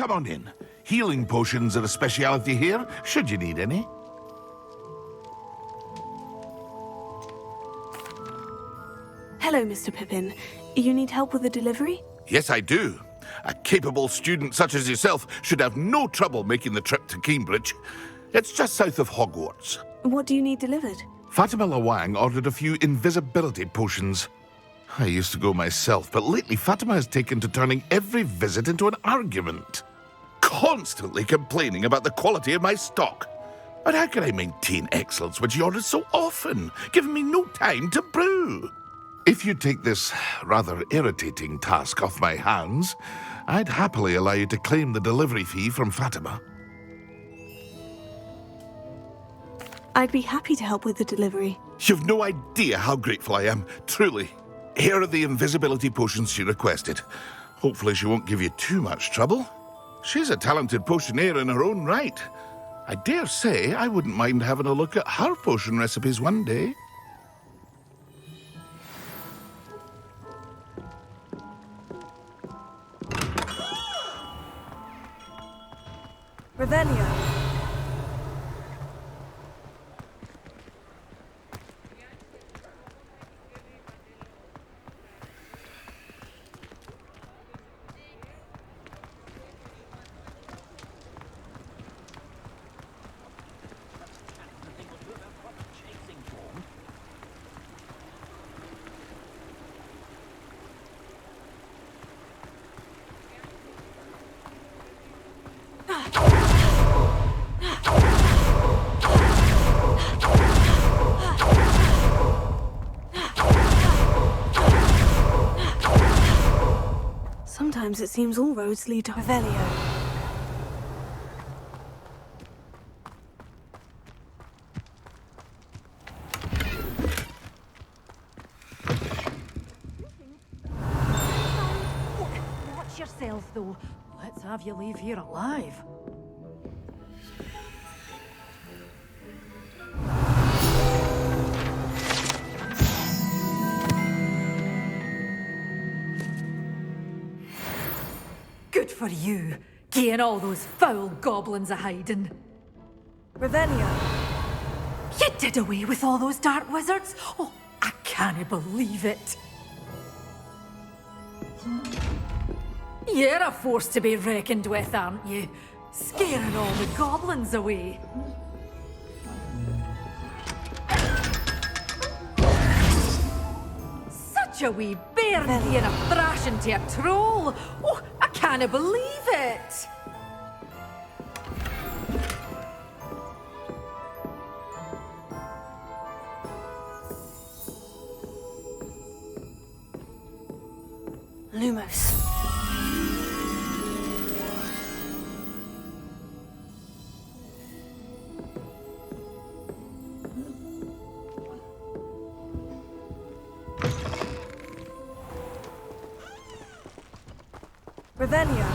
come on in. Healing potions are a speciality here, should you need any. Hello, Mr. Pippin. You need help with a delivery? Yes, I do. A capable student such as yourself should have no trouble making the trip to Cambridge. It's just south of Hogwarts. What do you need delivered? Fatima Lawang ordered a few invisibility potions. I used to go myself, but lately Fatima has taken to turning every visit into an argument. Constantly complaining about the quality of my stock. But how can I maintain excellence when she orders so often, giving me no time to brew? If you take this rather irritating task off my hands, I'd happily allow you to claim the delivery fee from Fatima. I'd be happy to help with the delivery. You've no idea how grateful I am, truly. Here are the invisibility potions she requested. Hopefully she won't give you too much trouble. She's a talented potioneer in her own right. I dare say I wouldn't mind having a look at her potion recipes one day. Revelio. Sometimes it seems all roads lead to Revelio. Watch yourself, though. Let's have you leave here alive. Good for you, getting all those foul goblins a-hiding. Revelio. You did away with all those dark wizards? Oh, I can't believe it. You're a force to be reckoned with, aren't you? Scaring all the goblins away. Such a wee bear being a thrashing to a troll. Oh, I can't believe it. Lumos. Revelio.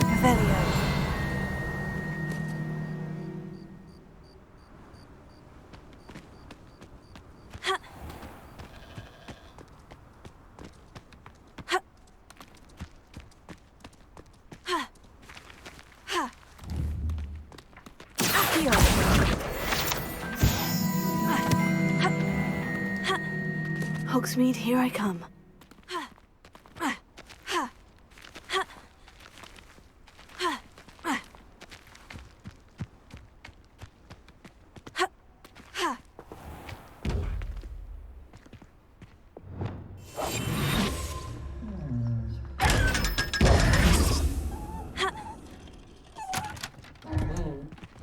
Revelio. Hogsmeade, here I come.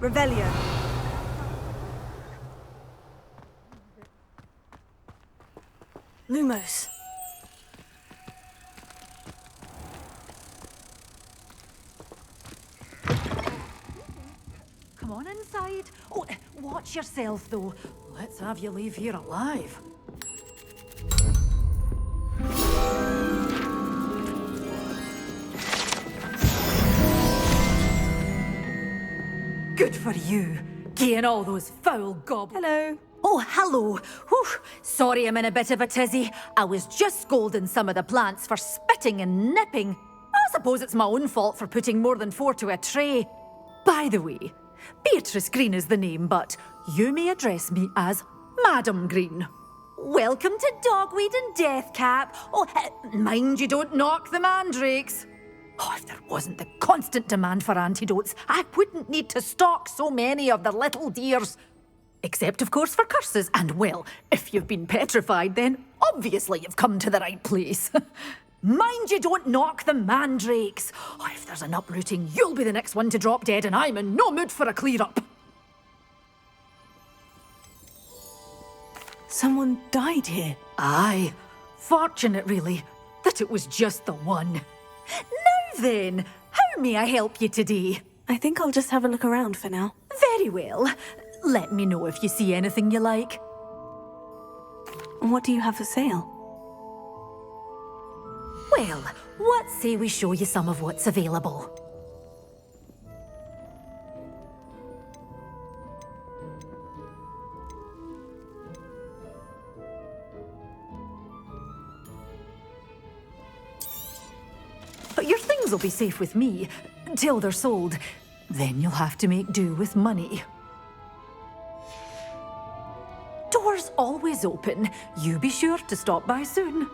Revelio. Lumos. Come on inside. Oh, watch yourself, though. Let's have you leave here alive. Good for you. Getting all those foul goblins. Hello. Oh, hello. Whew. Sorry I'm in a bit of a tizzy. I was just scolding some of the plants for spitting and nipping. I suppose it's my own fault for putting more than 4 to a tray. By the way, Beatrice Green is the name, but you may address me as Madam Green. Welcome to Dogweed and Deathcap. Oh, mind you don't knock the mandrakes. Oh, if there wasn't the constant demand for antidotes, I wouldn't need to stock so many of the little dears. Except, of course, for curses. And, well, if you've been petrified, then obviously you've come to the right place. Mind you don't knock the mandrakes. Oh, if there's an uprooting, you'll be the next one to drop dead, and I'm in no mood for a clear-up. Someone died here. Aye. Fortunate, really, that it was just the one. Now then, how may I help you today? I think I'll just have a look around for now. Very well. Let me know if you see anything you like. What do you have for sale? Well, what say we show you some of what's available? But your things will be safe with me, till they're sold. Then you'll have to make do with money. Doors always open. You be sure to stop by soon.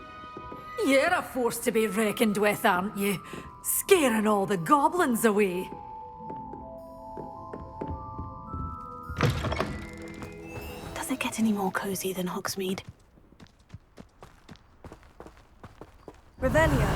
You're a force to be reckoned with, aren't you? Scaring all the goblins away. Does it get any more cozy than Hogsmeade? Revelio.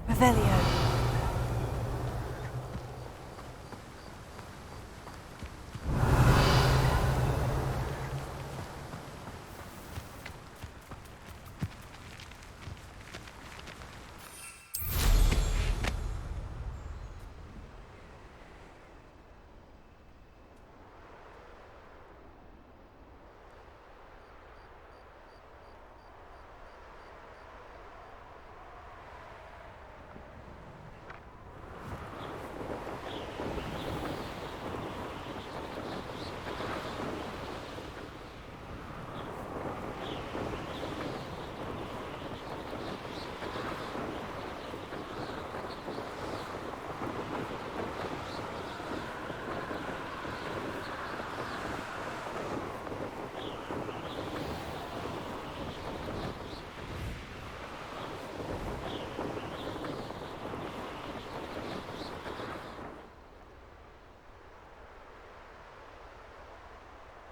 Revelio.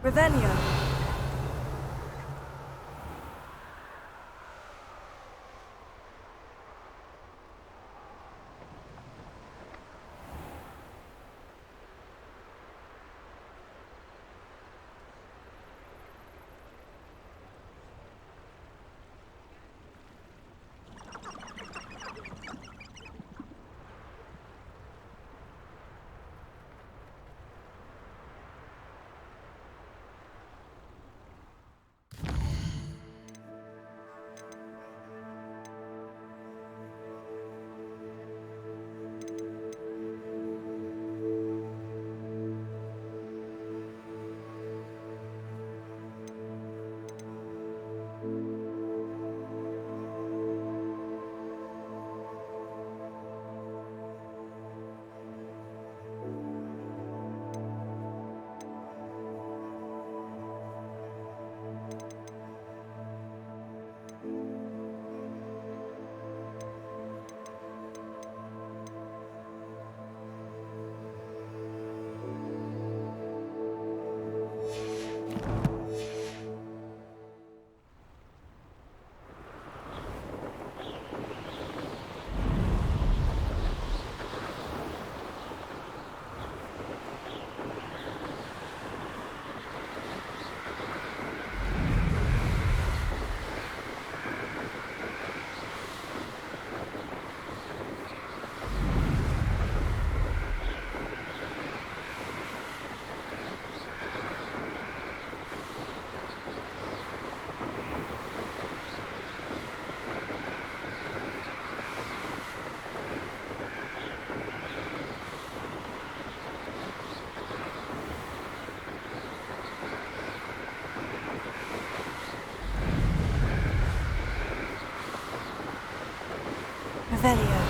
Revelio. Revelio.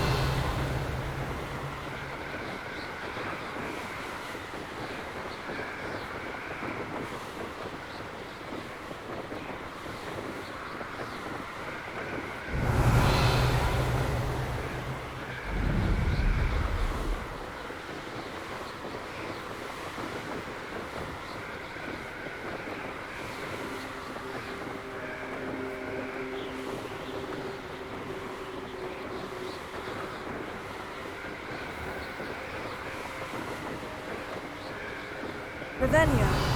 Revelio.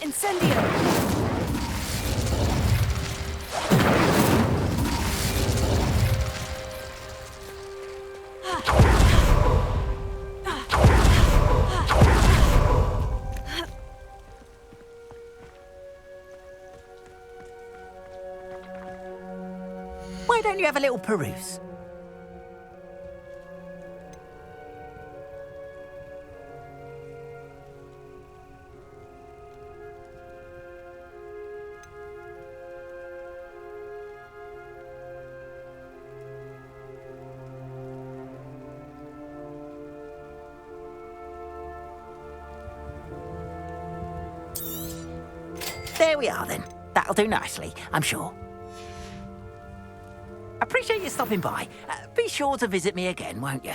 Incendio! Why don't you have a little peruse? There we are then. That'll do nicely, I'm sure. Appreciate you stopping by. Be sure to visit me again, won't you?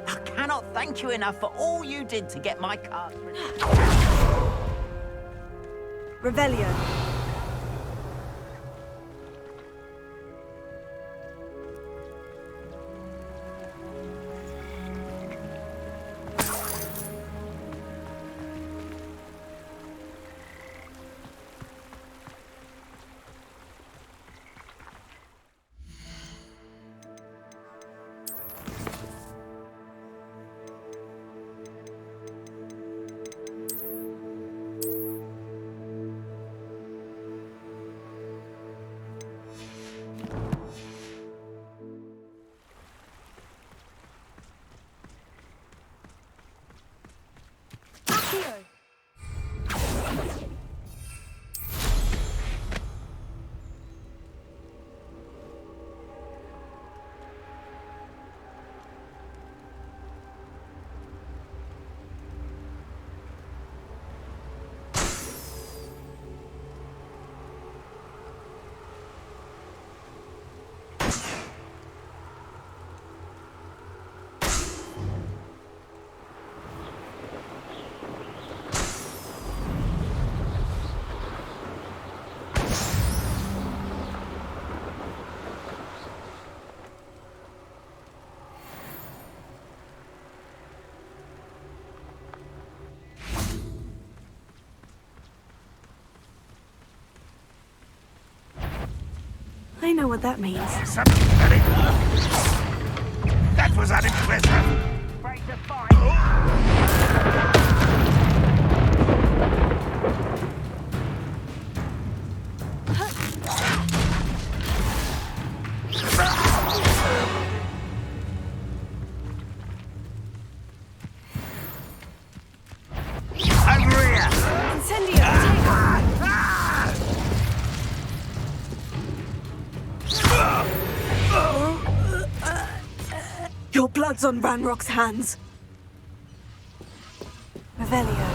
I cannot thank you enough for all you did to get my cards ready. Revelio. I know what that means. Something very That was unimpressive. Your blood's on Ranrock's hands. Revelio.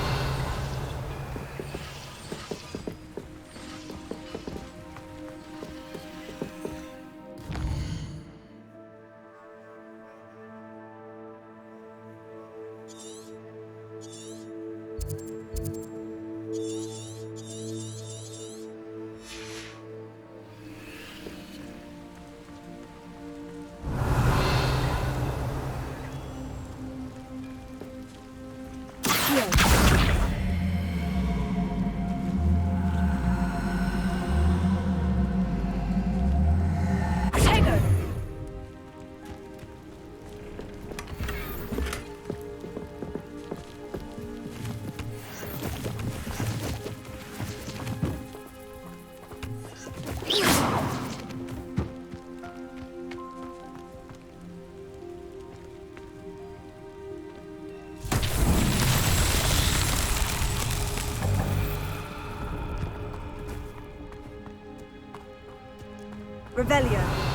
Revelio.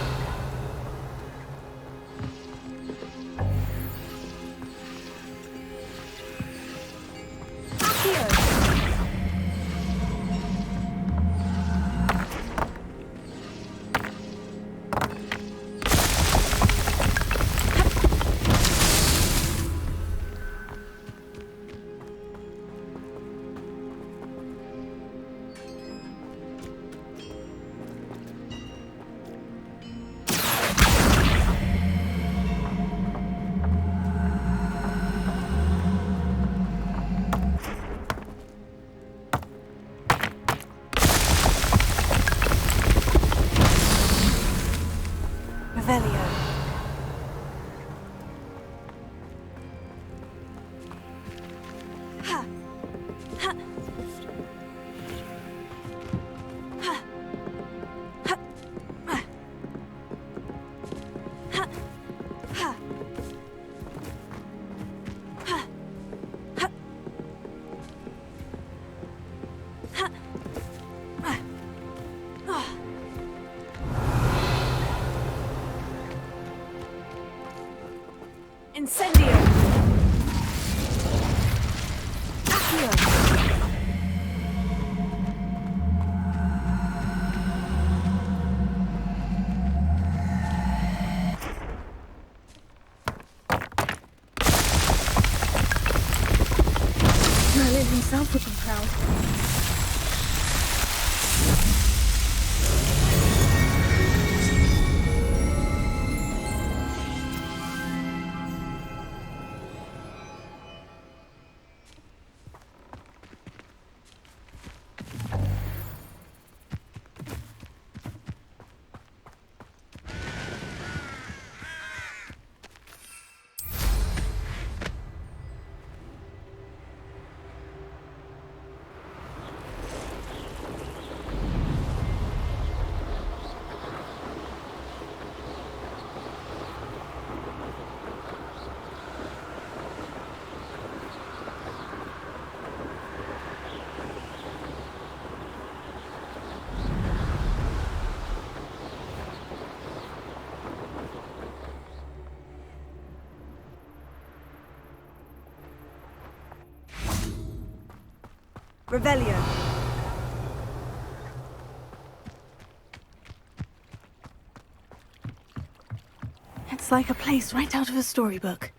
Revelio. Ha. Ha. Ha. Ha. Ha. Ha. Ha. Ha. Ha. Incendio! Accio! Merlin himself would be proud. Revelio. It's like a place right out of a storybook.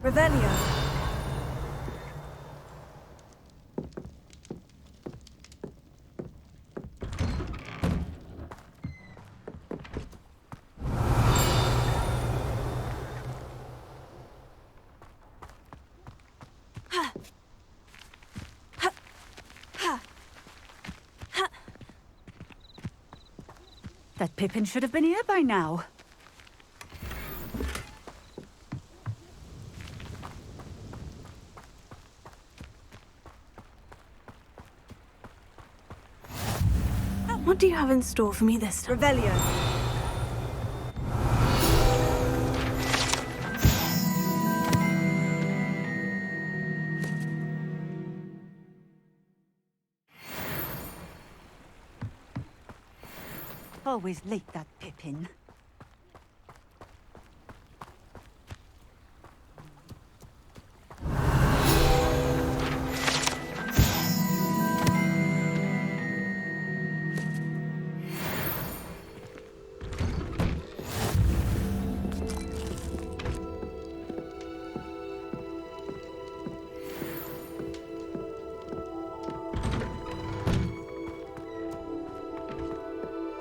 Revelio. That Pippin should have been here by now. What do you have in store for me this time? Revelio. Always late, that Pippin.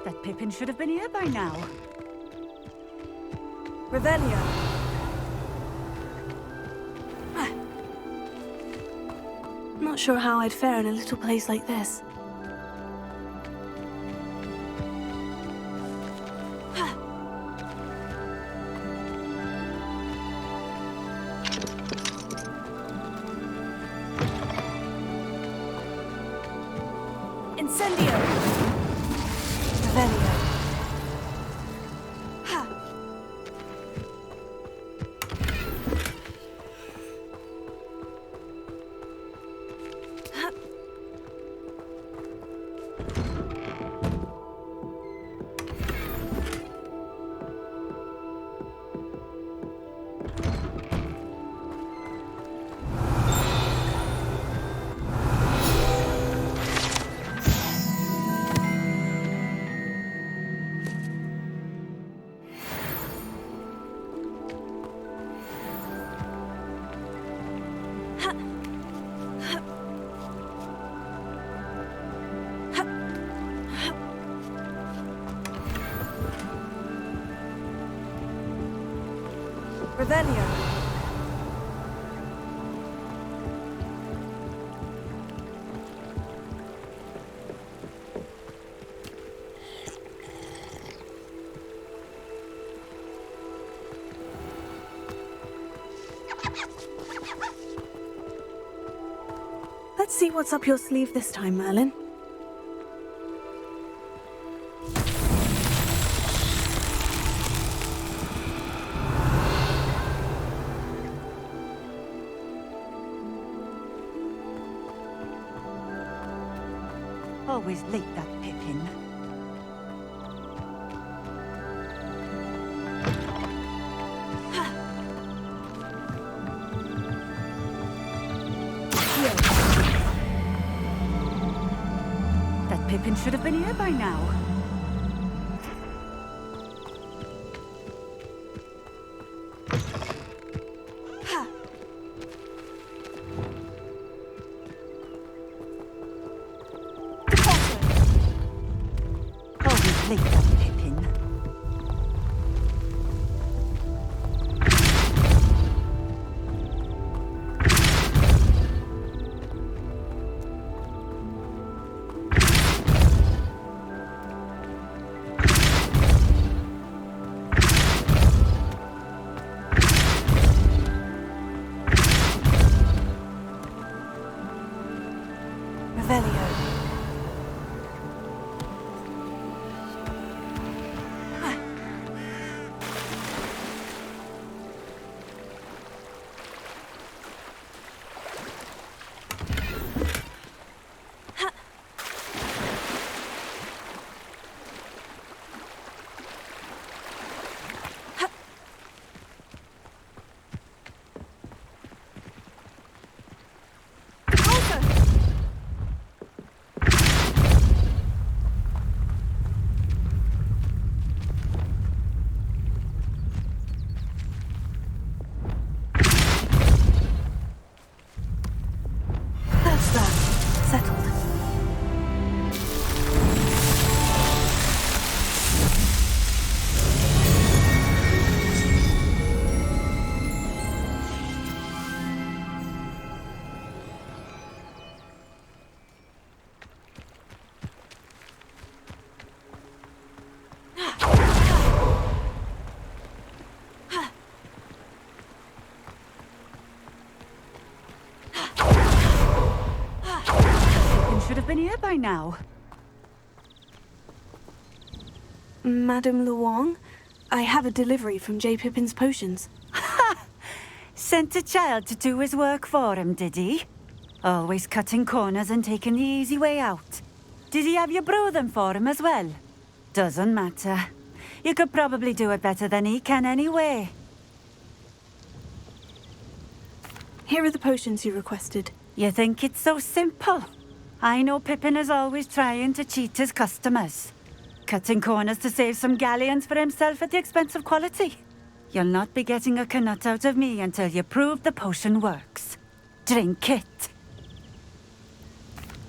That Pippin should have been here by now. Revelio. Not sure how I'd fare in a little place like this. Incendio. Revelio. Revelio. Let's see what's up your sleeve this time, Merlin. Always late, that Pippin. That Pippin should have been here by now. Always late, that Pippin. been here by now. Madame Luong, I have a delivery from J. Pippin's potions. Sent a child to do his work for him, did he? Always cutting corners and taking the easy way out. Did he have you brew them for him as well? Doesn't matter. You could probably do it better than he can anyway. Here are the potions you requested. You think it's so simple? I know Pippin is always trying to cheat his customers. Cutting corners to save some galleons for himself at the expense of quality. You'll not be getting a canut out of me until you prove the potion works. Drink it.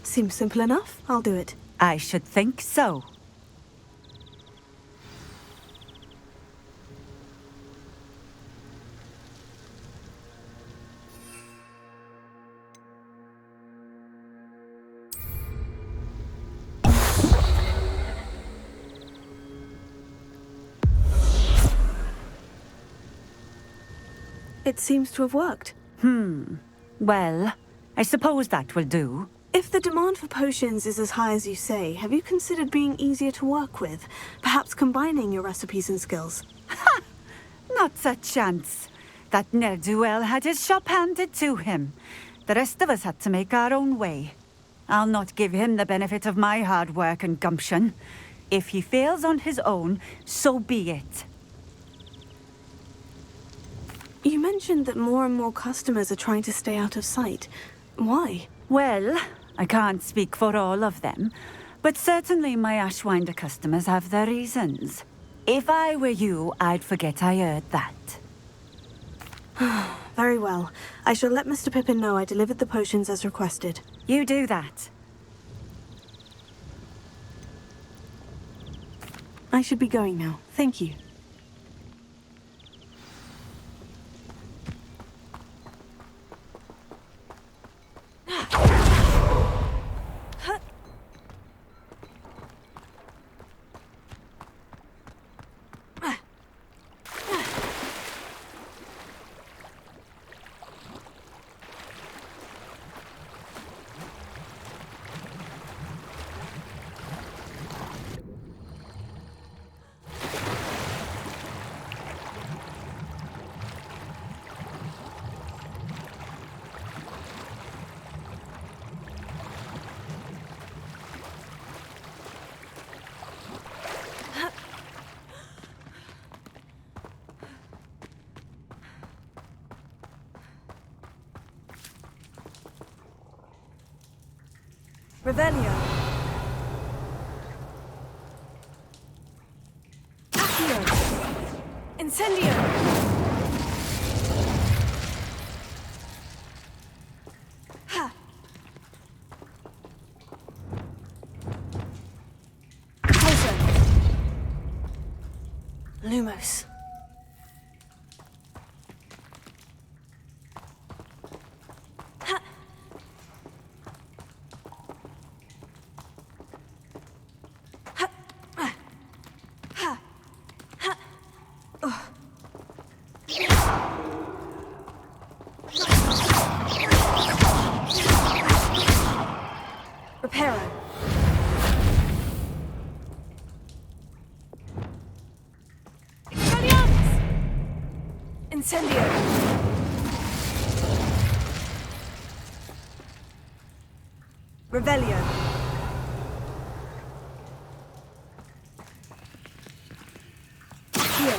Seems simple enough. I'll do it. I should think so. It seems to have worked. Well, I suppose that will do. If the demand for potions is as high as you say, have you considered being easier to work with? Perhaps combining your recipes and skills? Not a chance. That ne'er-do-well had his shop handed to him. The rest of us had to make our own way. I'll not give him the benefit of my hard work and gumption. If he fails on his own, so be it. You mentioned that more and more customers are trying to stay out of sight. Why? Well, I can't speak for all of them, but certainly my Ashwinder customers have their reasons. If I were you, I'd forget I heard that. Very well. I shall let Mr. Pippin know I delivered the potions as requested. You do that. I should be going now. Thank you. Revelio. Accio. Incendio. Ha. Poison. Lumos. Reparo. Expelliarmus! Incendio. Revelio. Accio.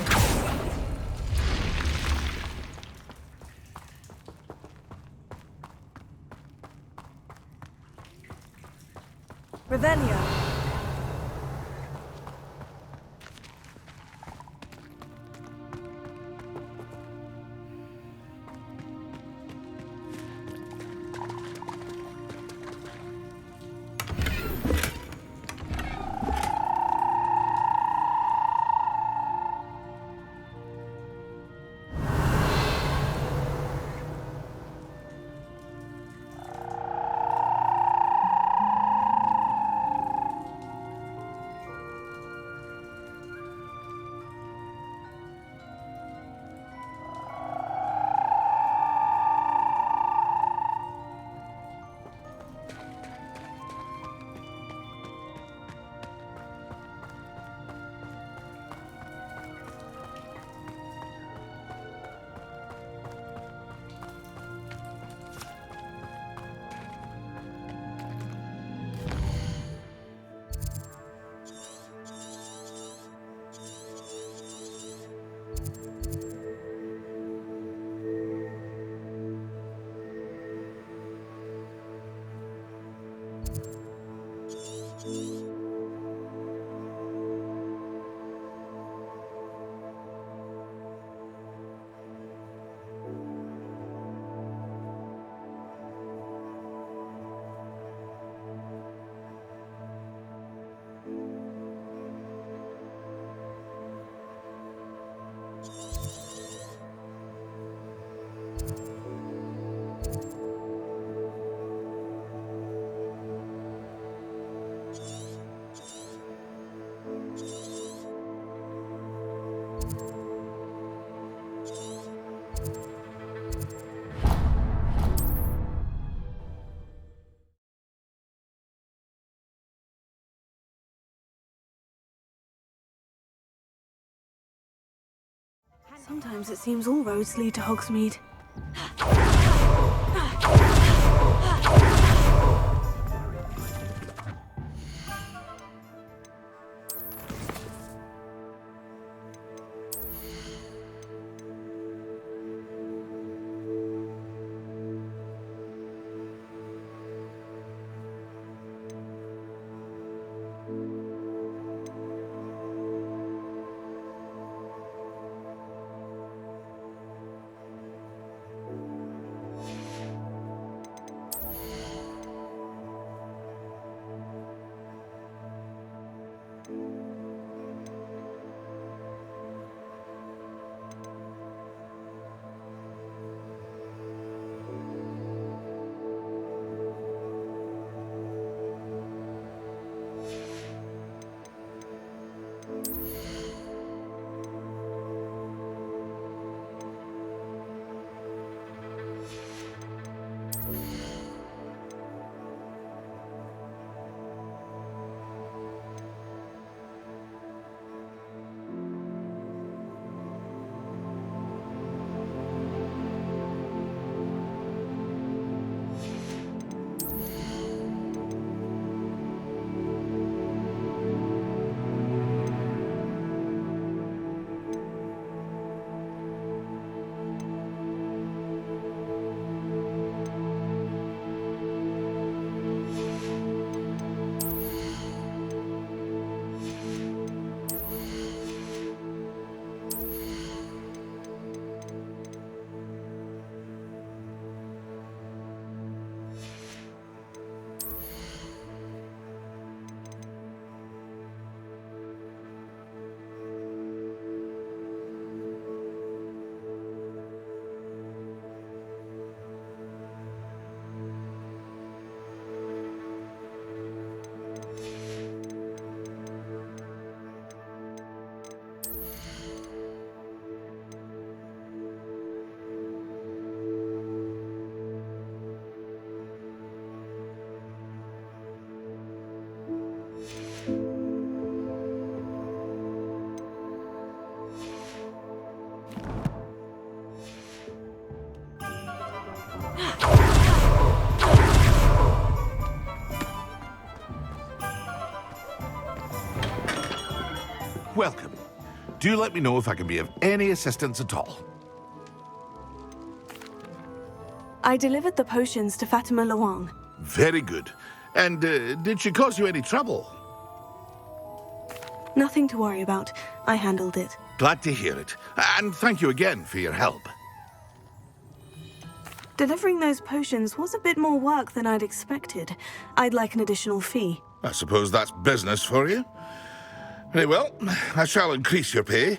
Revelio. Sometimes it seems all roads lead to Hogsmeade. Welcome. Do let me know if I can be of any assistance at all. I delivered the potions to Fatima Lawang. Very good. And did she cause you any trouble? Nothing to worry about. I handled it. Glad to hear it. And thank you again for your help. Delivering those potions was a bit more work than I'd expected. I'd like an additional fee. I suppose that's business for you. Very well, I shall increase your pay,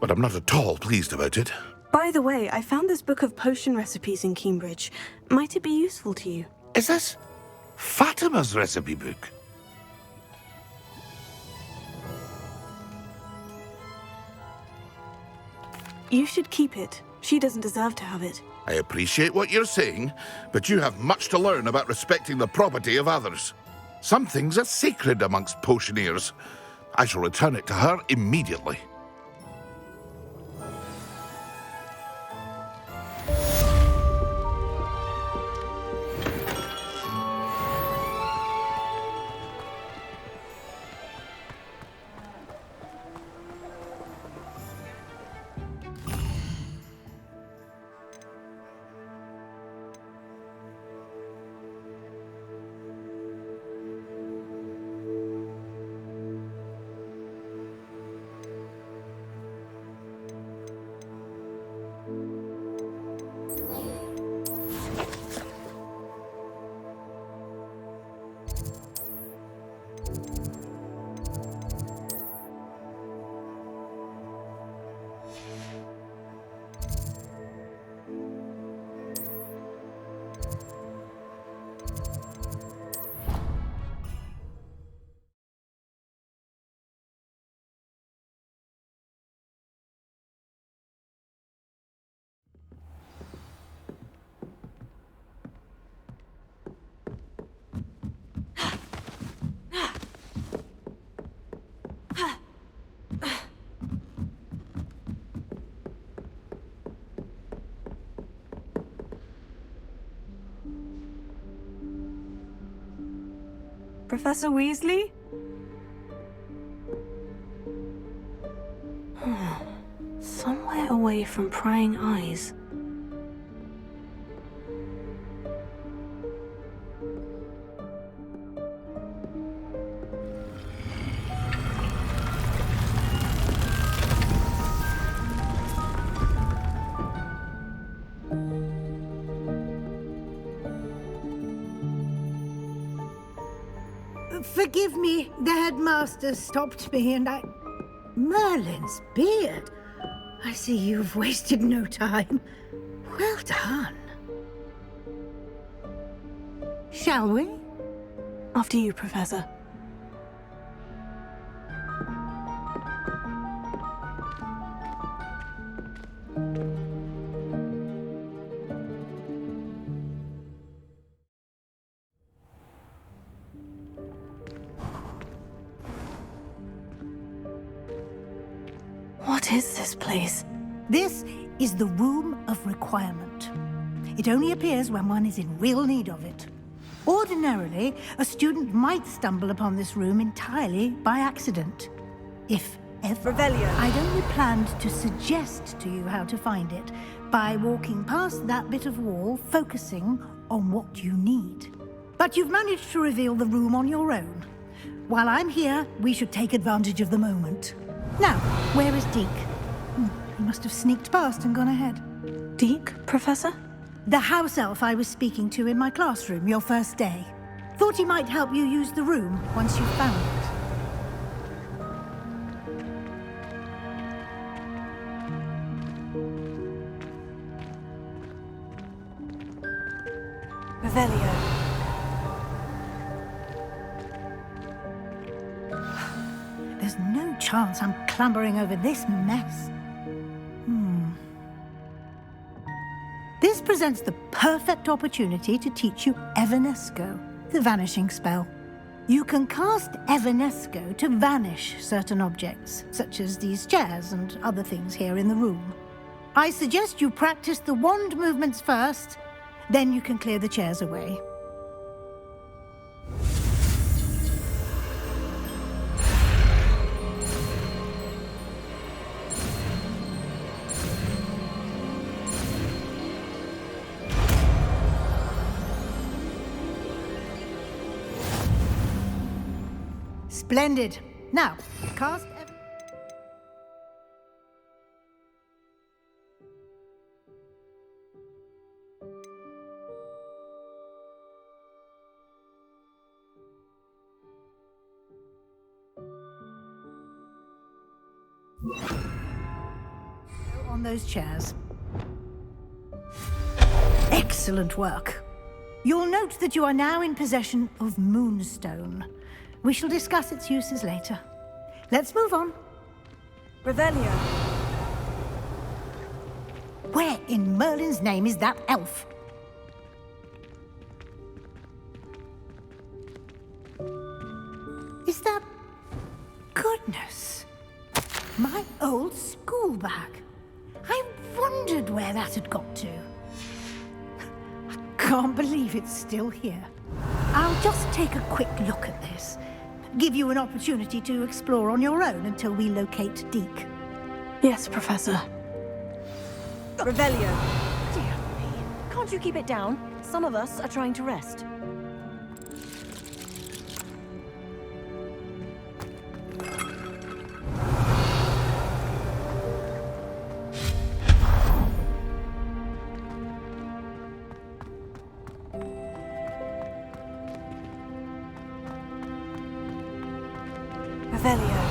but I'm not at all pleased about it. By the way, I found this book of potion recipes in Cambridge. Might it be useful to you? Is this Fatima's recipe book? You should keep it. She doesn't deserve to have it. I appreciate what you're saying, but you have much to learn about respecting the property of others. Some things are sacred amongst potioneers. I shall return it to her immediately. Professor Weasley? Somewhere away from prying eyes. Forgive me, the headmaster stopped me and I... Merlin's beard. I see you've wasted no time. Well done. Shall we? After you, Professor. What is this place? This is the Room of Requirement. It only appears when one is in real need of it. Ordinarily, a student might stumble upon this room entirely by accident. If ever. Revelio. I'd only planned to suggest to you how to find it by walking past that bit of wall, focusing on what you need. But you've managed to reveal the room on your own. While I'm here, we should take advantage of the moment. Now, where is Deke? He must have sneaked past and gone ahead. Deke, Professor? The house elf I was speaking to in my classroom your first day. Thought he might help you use the room once you found it. Revelio. There's no chance I'm clambering over this mess. This presents the perfect opportunity to teach you Evanesco, the vanishing spell. You can cast Evanesco to vanish certain objects, such as these chairs and other things here in the room. I suggest you practice the wand movements first, then you can clear the chairs away. Splendid. Now, cast... on those chairs. Excellent work. You'll note that you are now in possession of Moonstone. We shall discuss its uses later. Let's move on. Revelio. Where in Merlin's name is that elf? Is that... Goodness. My old school bag. I wondered where that had got to. I can't believe it's still here. I'll just take a quick look at this. Give you an opportunity to explore on your own until we locate Deke. Yes, Professor. Revelio. Dear me. Can't you keep it down? Some of us are trying to rest. Revelio.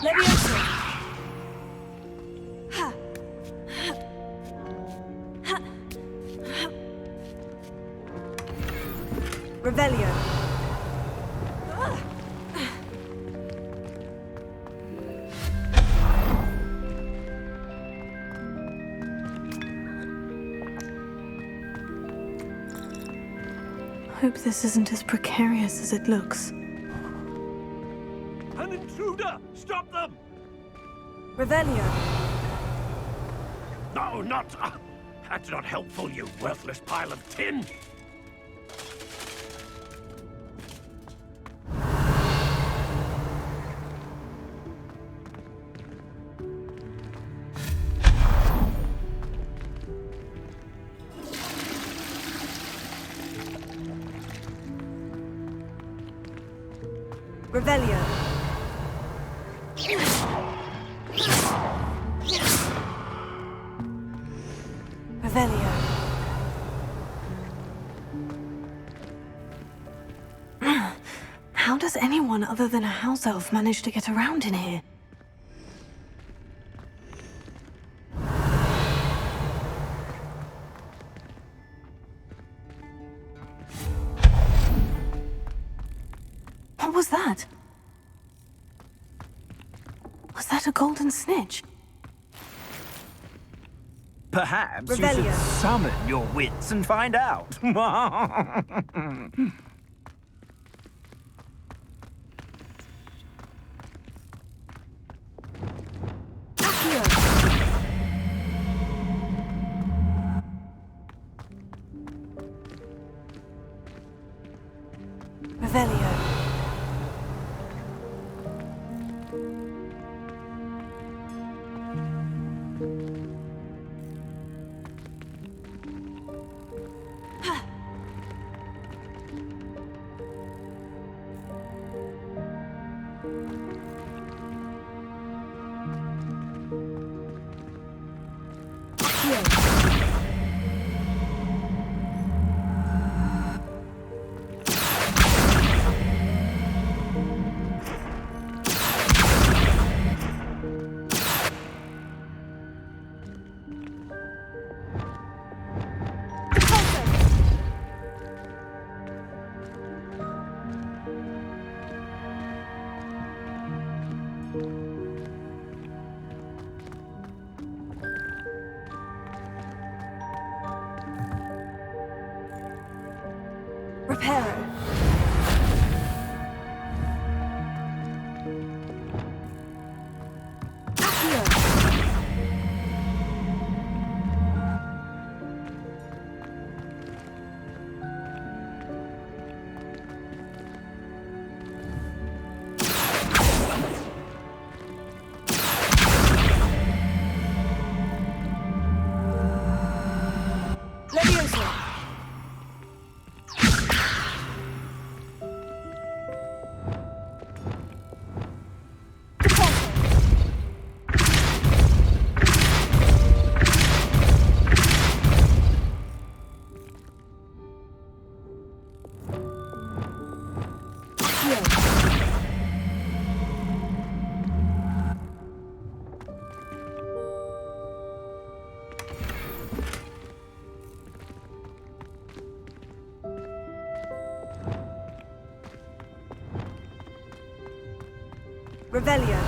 Leviosa. Revelio. Hope this isn't as precarious as it looks. An intruder! Stop them! Revelio. No, not... that's not helpful, you worthless pile of tin! Revelio. Revelio. How does anyone other than a house elf manage to get around in here? What was that? Was that a golden snitch? Perhaps you Revelio. should summon your wits and find out. Revelio. Reparo. Revelio.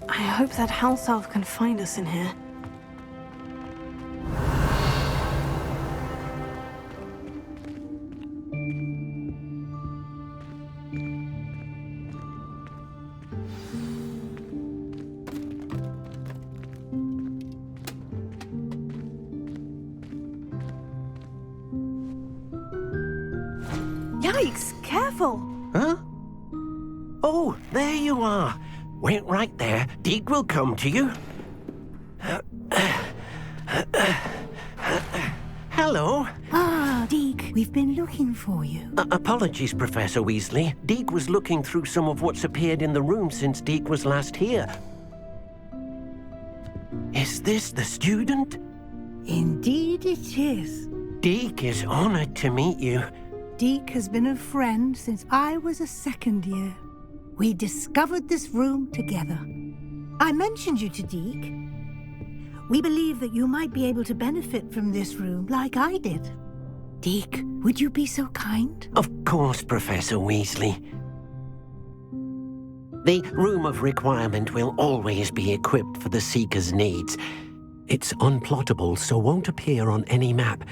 I hope that house elf can find us in here. Yikes! Careful! Huh? Oh, there you are. Wait right there. Deek will come to you. Hello. Ah, Deek, we've been looking for you. Apologies, Professor Weasley. Deek was looking through some of what's appeared in the room since Deek was last here. Is this the student? Indeed it is. Deek is honored to meet you. Deek has been a friend since I was a second year. We discovered this room together. I mentioned you to Deek. We believe that you might be able to benefit from this room like I did. Deke, would you be so kind? Of course, Professor Weasley. The Room of Requirement will always be equipped for the Seeker's needs. It's unplottable, so won't appear on any map.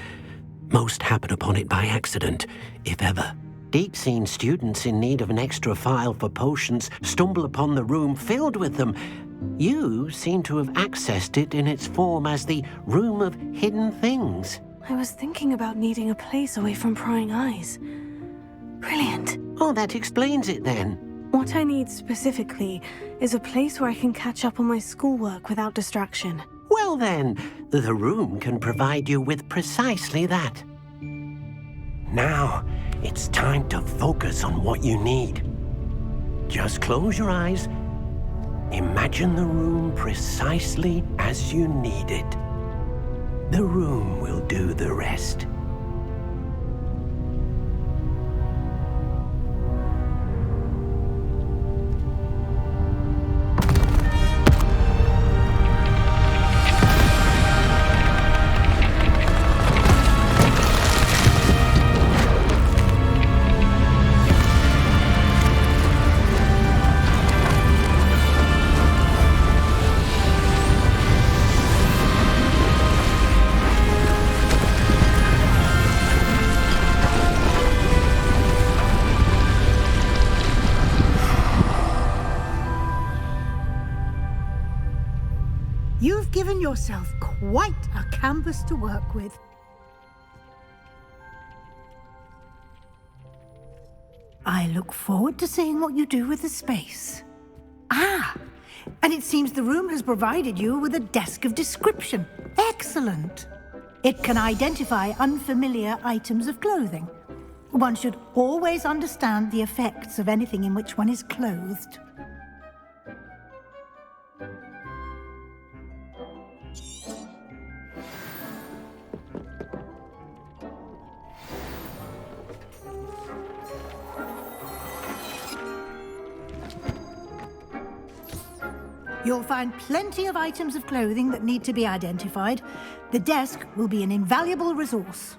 Most happen upon it by accident, if ever. Deke's seen students in need of an extra file for potions stumble upon the room filled with them. You seem to have accessed it in its form as the Room of Hidden Things. I was thinking about needing a place away from prying eyes. Brilliant. Oh, that explains it then. What I need specifically is a place where I can catch up on my schoolwork without distraction. Well then, the room can provide you with precisely that. Now, it's time to focus on what you need. Just close your eyes. Imagine the room precisely as you need it. The room will do the rest. You've given yourself quite a canvas to work with. I look forward to seeing what you do with the space. Ah, and it seems the room has provided you with a desk of description. Excellent. It can identify unfamiliar items of clothing. One should always understand the effects of anything in which one is clothed. You'll find plenty of items of clothing that need to be identified. The desk will be an invaluable resource.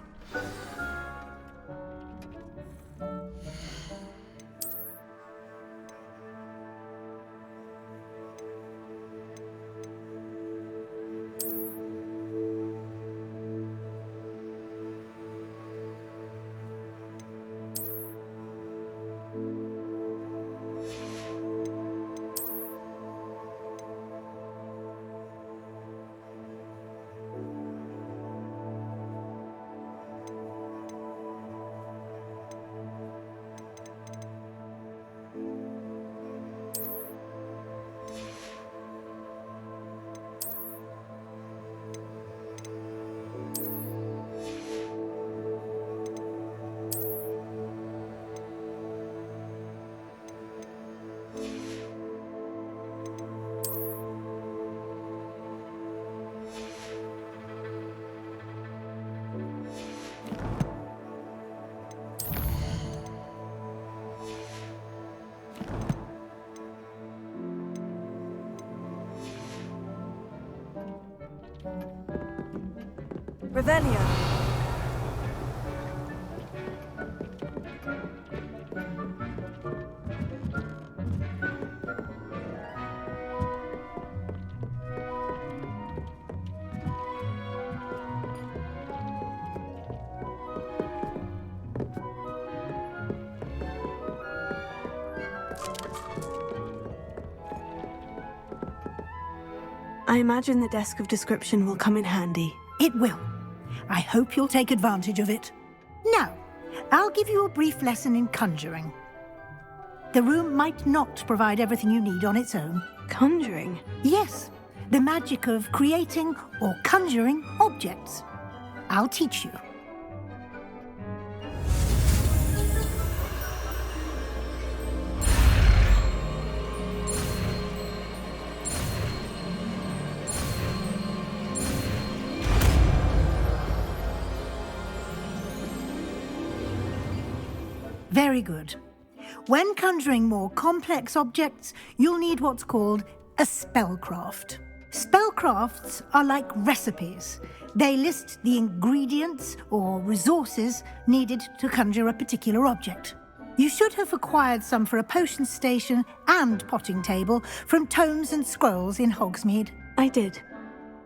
Revelio. I imagine the desk of description will come in handy. It will. I hope you'll take advantage of it. Now, I'll give you a brief lesson in conjuring. The room might not provide everything you need on its own. Conjuring? Yes, the magic of creating or conjuring objects. I'll teach you. Very good. When conjuring more complex objects, you'll need what's called a spellcraft. Spellcrafts are like recipes. They list the ingredients or resources needed to conjure a particular object. You should have acquired some for a potion station and potting table from tomes and scrolls in Hogsmeade. I did.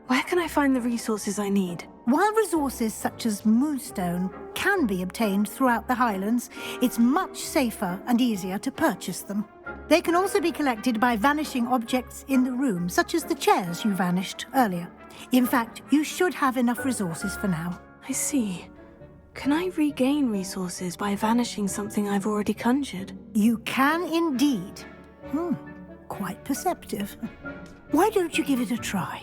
Where can I find the resources I need? While resources such as moonstone can be obtained throughout the Highlands, it's much safer and easier to purchase them. They can also be collected by vanishing objects in the room, such as the chairs you vanished earlier. In fact, you should have enough resources for now. I see. Can I regain resources by vanishing something I've already conjured? You can indeed. Quite perceptive. Why don't you give it a try?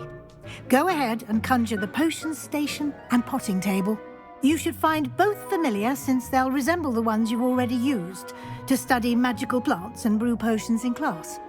Go ahead and conjure the potion station and potting table. You should find both familiar, since they'll resemble the ones you've already used to study magical plants and brew potions in class.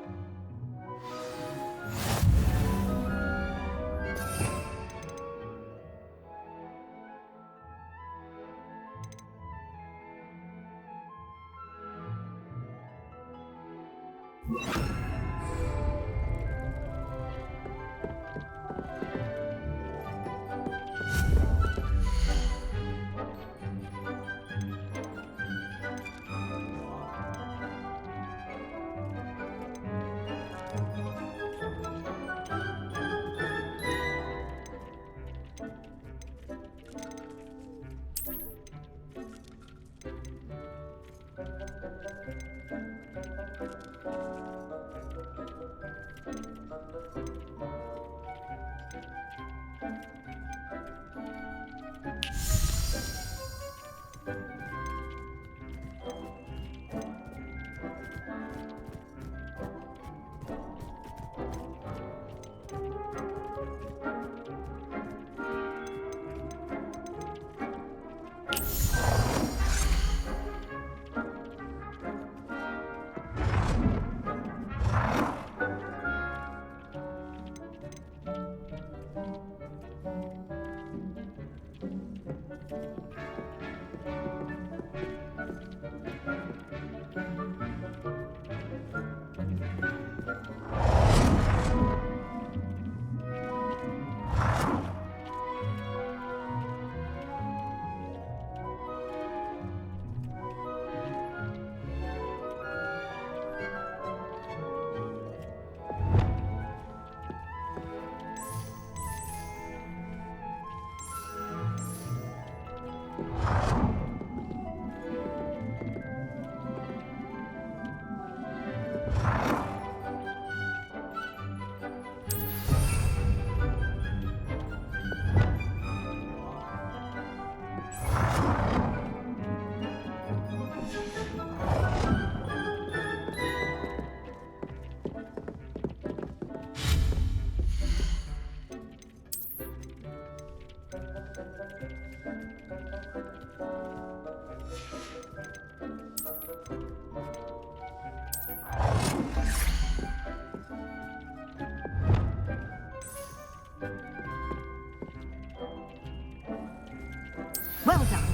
Well done.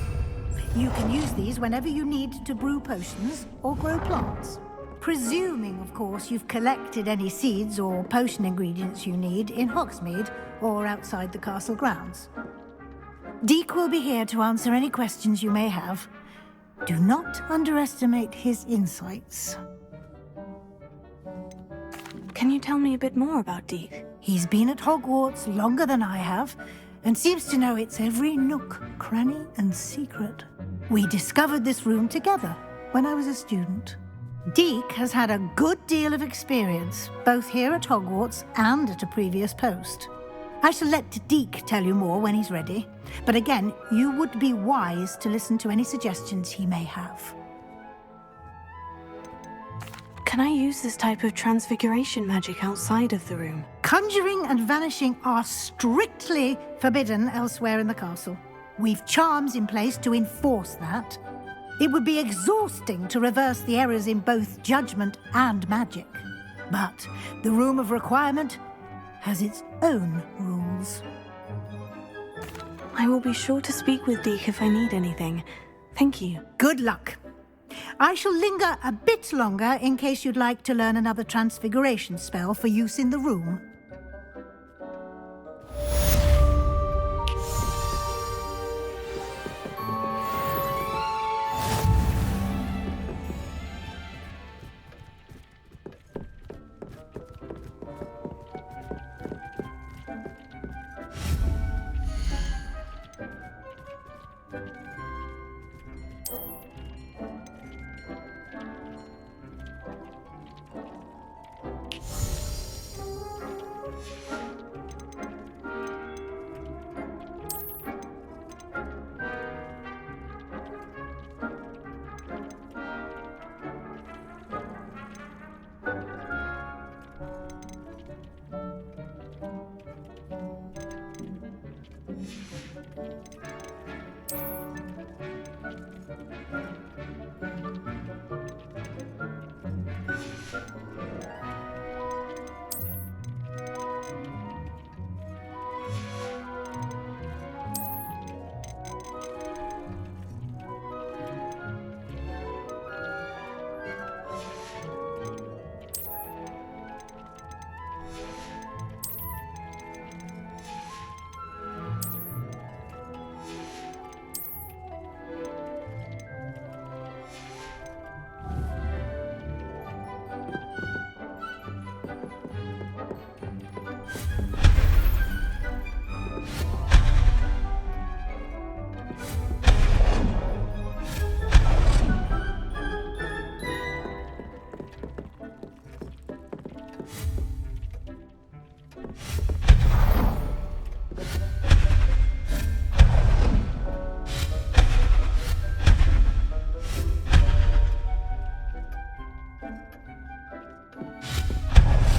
You can use these whenever you need to brew potions or grow plants. Presuming, of course, you've collected any seeds or potion ingredients you need in Hogsmeade or outside the castle grounds. Deek will be here to answer any questions you may have. Do not underestimate his insights. Can you tell me a bit more about Deek? He's been at Hogwarts longer than I have, and seems to know its every nook, cranny, and secret. We discovered this room together when I was a student. Deek has had a good deal of experience, both here at Hogwarts and at a previous post. I shall let Deek tell you more when he's ready, but again, you would be wise to listen to any suggestions he may have. Can I use this type of transfiguration magic outside of the room? Conjuring and vanishing are strictly forbidden elsewhere in the castle. We've charms in place to enforce that. It would be exhausting to reverse the errors in both judgment and magic. But the Room of Requirement has its own rules. I will be sure to speak with Deek if I need anything. Thank you. Good luck. I shall linger a bit longer in case you'd like to learn another transfiguration spell for use in the room.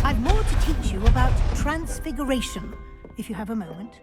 I've more to teach you about transfiguration, if you have a moment.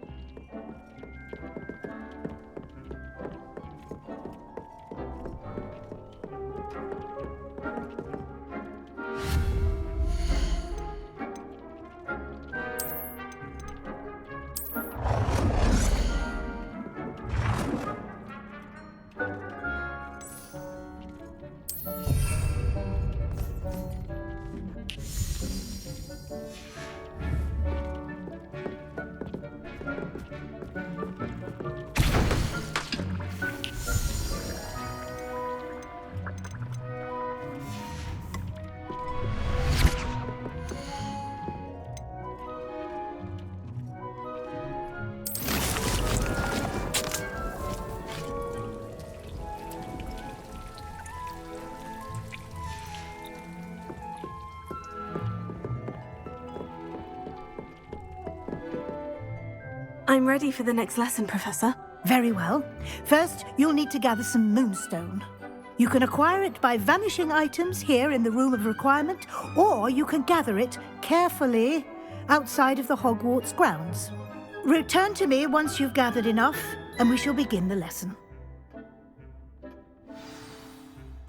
I'm ready for the next lesson, Professor. Very well. First, you'll need to gather some moonstone. You can acquire it by vanishing items here in the Room of Requirement, or you can gather it carefully outside of the Hogwarts grounds. Return to me once you've gathered enough, and we shall begin the lesson.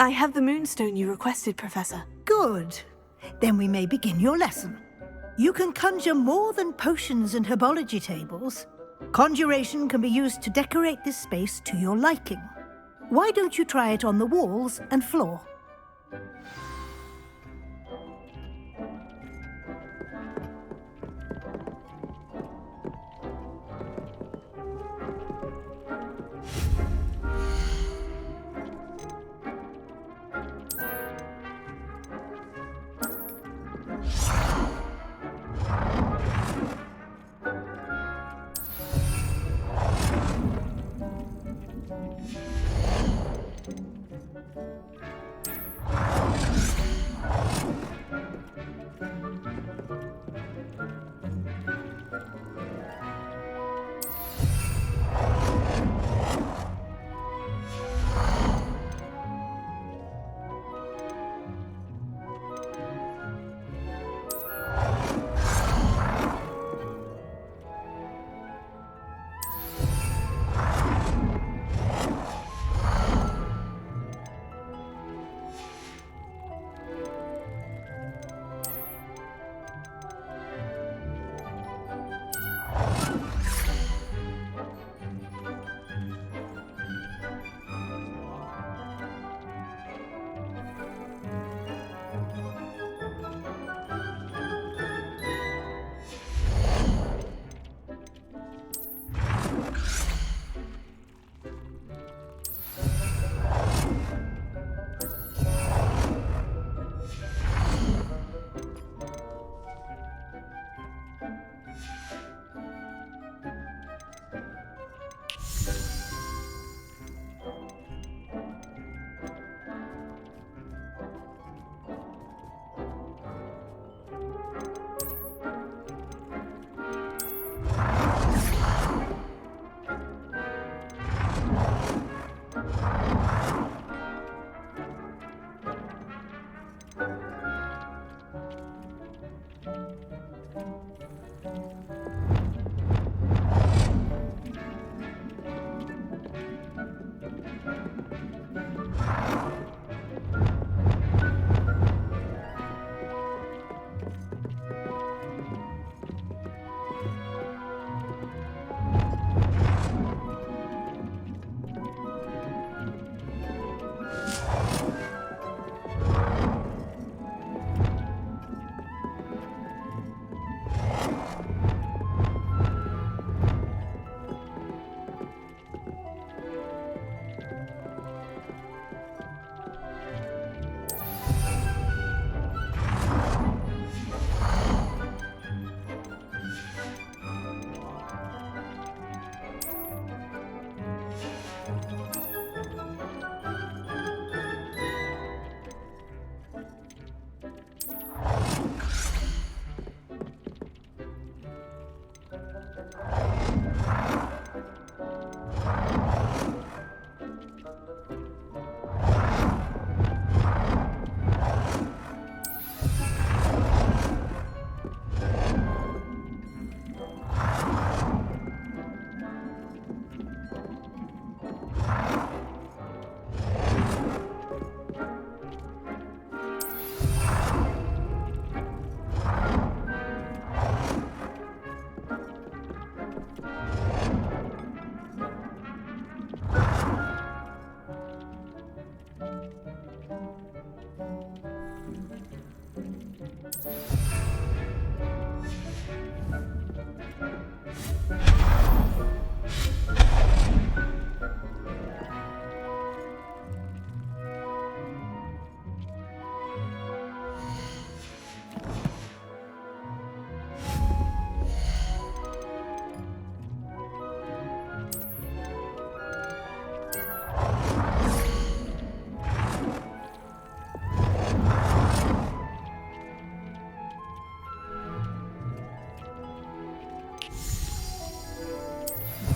I have the moonstone you requested, Professor. Good. Then we may begin your lesson. You can conjure more than potions and herbology tables. Conjuration can be used to decorate this space to your liking. Why don't you try it on the walls and floor?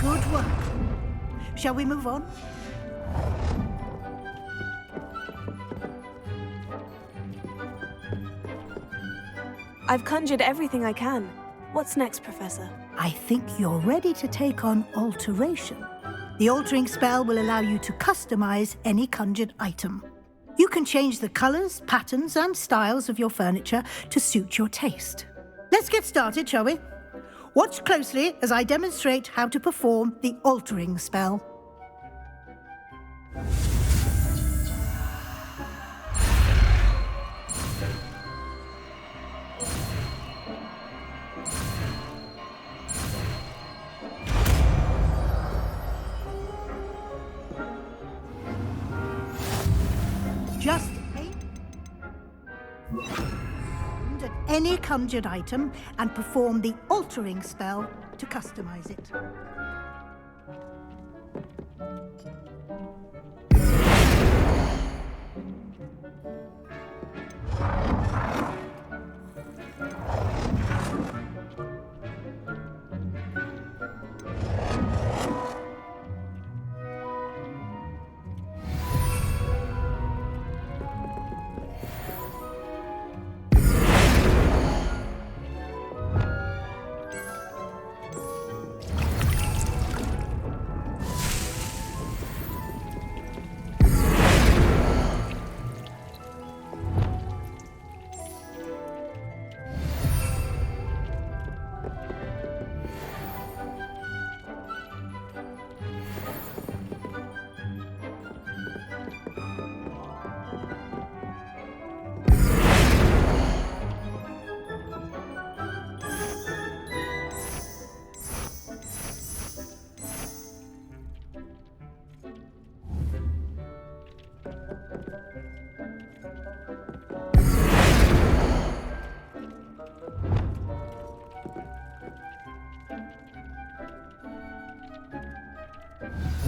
Good work. Shall we move on? I've conjured everything I can. What's next, Professor? I think you're ready to take on alteration. The altering spell will allow you to customize any conjured item. You can change the colors, patterns, and styles of your furniture to suit your taste. Let's get started, shall we? Watch closely as I demonstrate how to perform the altering spell. Just aim at any conjured item and perform the altering spell to customize it.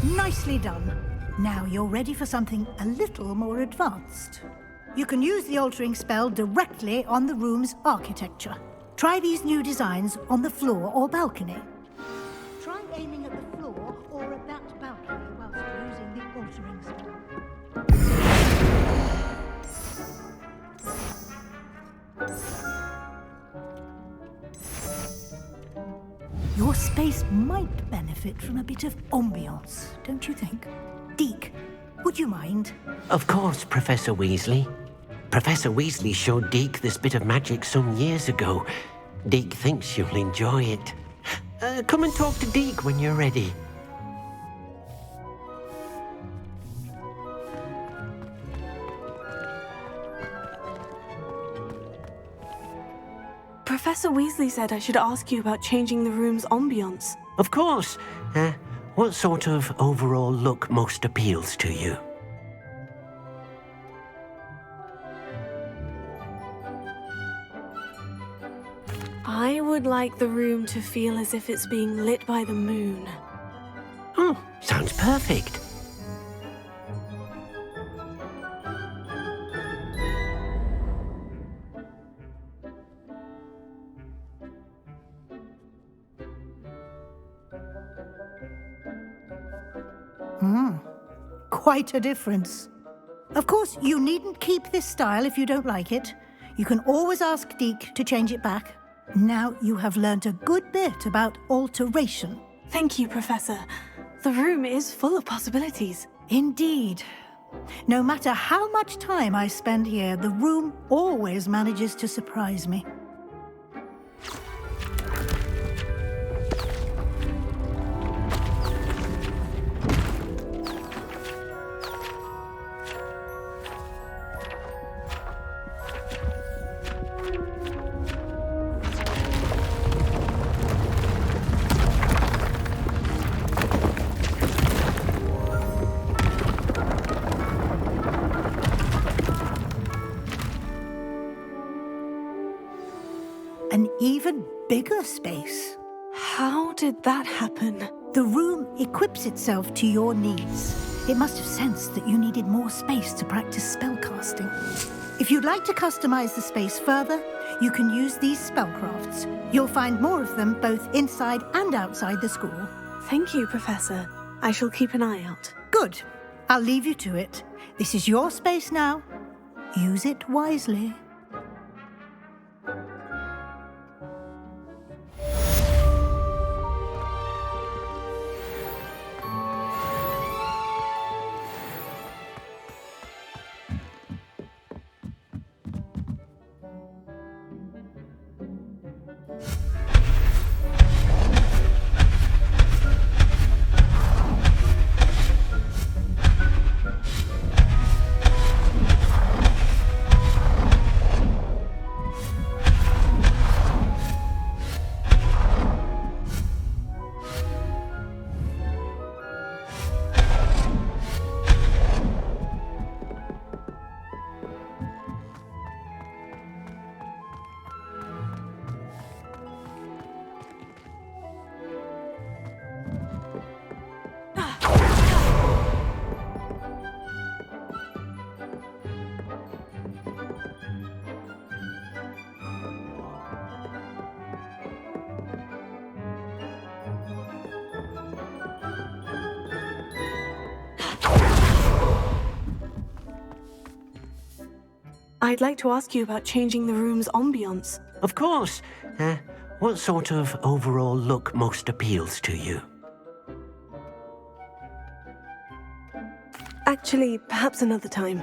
Nicely done. Now you're ready for something a little more advanced. You can use the altering spell directly on the room's architecture. Try these new designs on the floor or balcony. Try aiming at the floor or at that balcony whilst using the altering spell. Your space might benefit from a bit of ambiance, don't you think? Deke, would you mind? Of course, Professor Weasley. Professor Weasley showed Deke this bit of magic some years ago. Deke thinks you'll enjoy it. Come and talk to Deke when you're ready. Professor Weasley said I should ask you about changing the room's ambiance. Of course. What sort of overall look most appeals to you? I would like the room to feel as if it's being lit by the moon. Oh, sounds perfect. Quite a difference. Of course, you needn't keep this style if you don't like it. You can always ask Deke to change it back. Now you have learnt a good bit about alteration. Thank you, Professor. The room is full of possibilities. Indeed. No matter how much time I spend here, the room always manages to surprise me. An even bigger space. How did that happen? The room equips itself to your needs. It must have sensed that you needed more space to practice spellcasting. If you'd like to customize the space further, you can use these spellcrafts. You'll find more of them both inside and outside the school. Thank you, Professor. I shall keep an eye out. Good. I'll leave you to it. This is your space now. Use it wisely. I'd like to ask you about changing the room's ambiance. Of course. What sort of overall look most appeals to you? Actually, perhaps another time.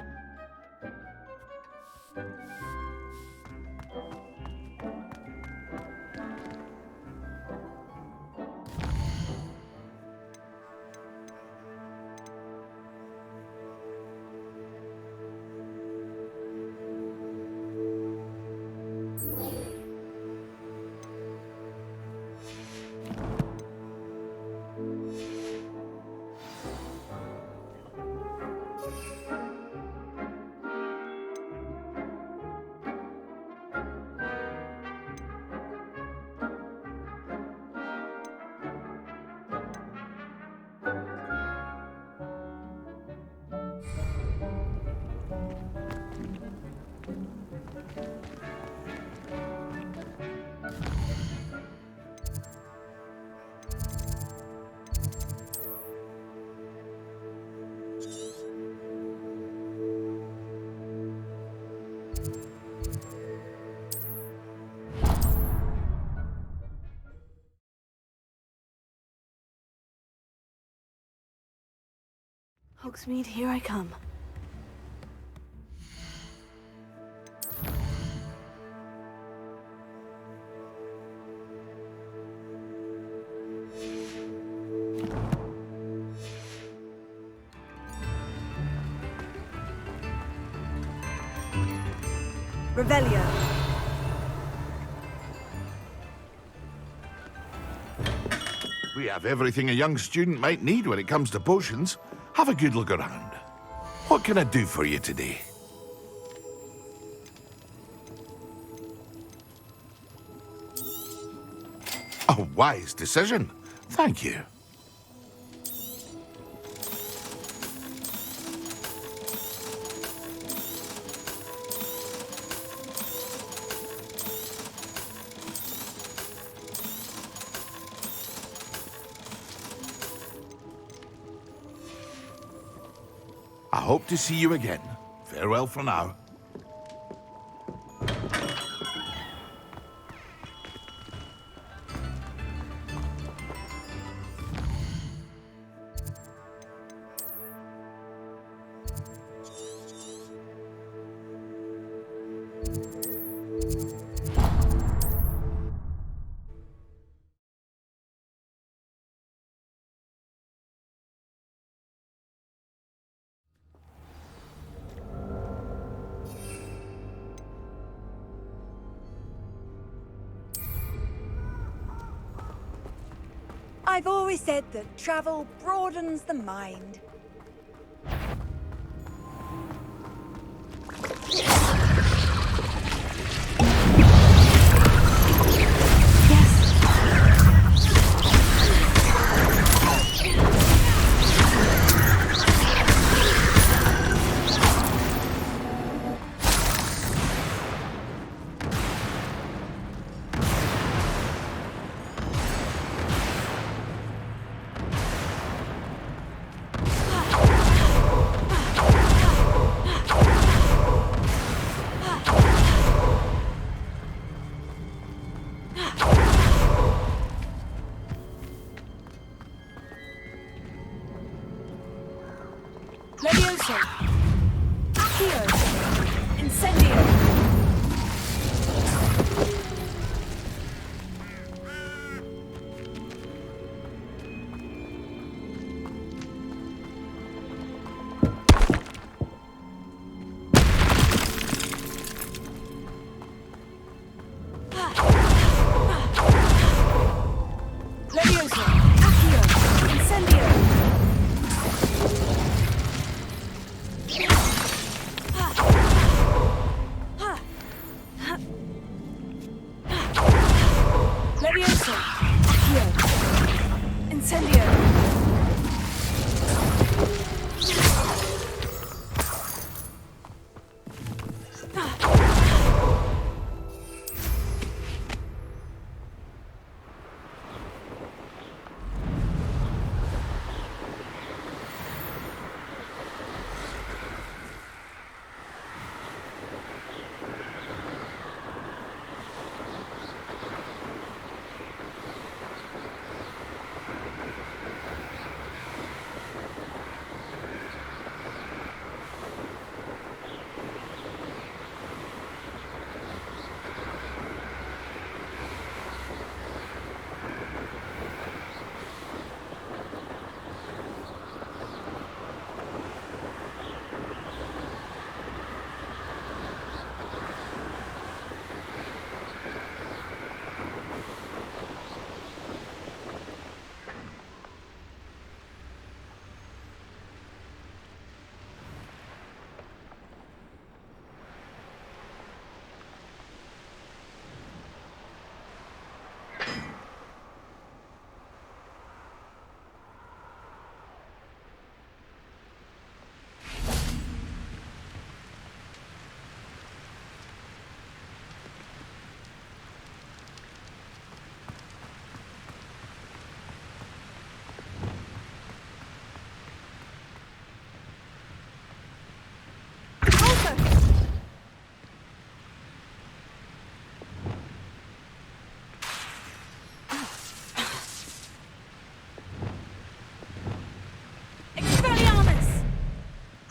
Hogsmeade, here I come. Revelio. We have everything a young student might need when it comes to potions. Have a good look around. What can I do for you today? A wise decision. Thank you. I hope to see you again. Farewell for now. I've always said that travel broadens the mind. Levioso! Accio! Incendio!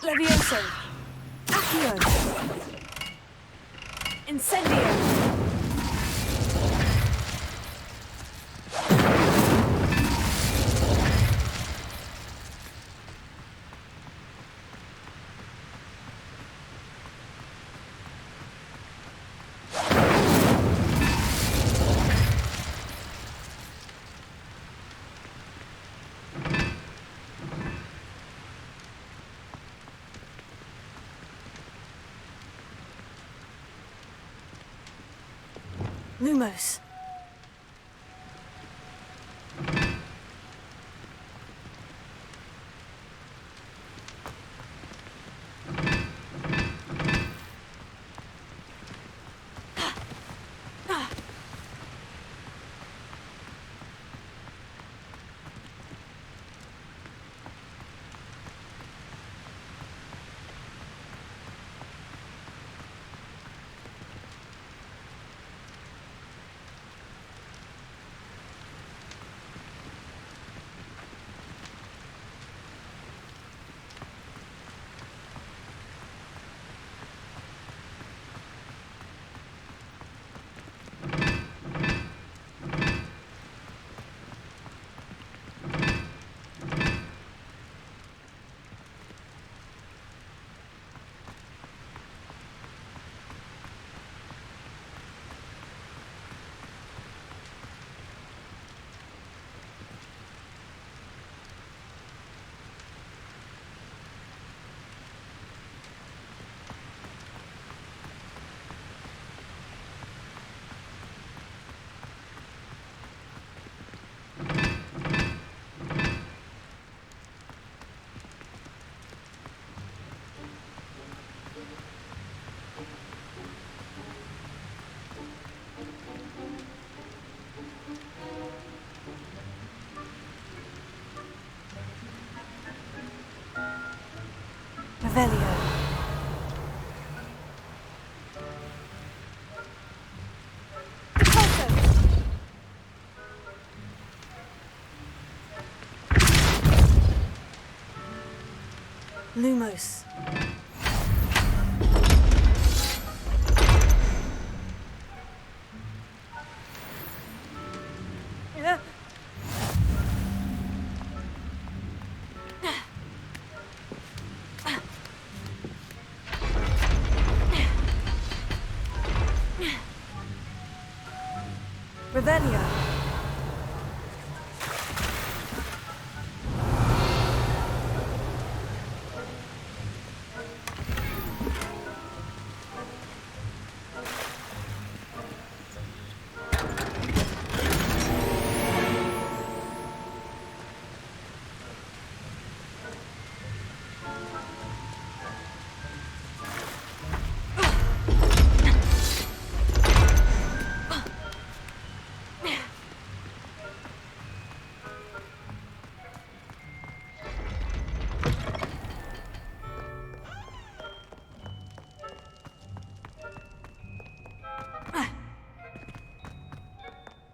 Levioso! Accio! Incendio! Lumos. Revelio. Lumos. Revelio.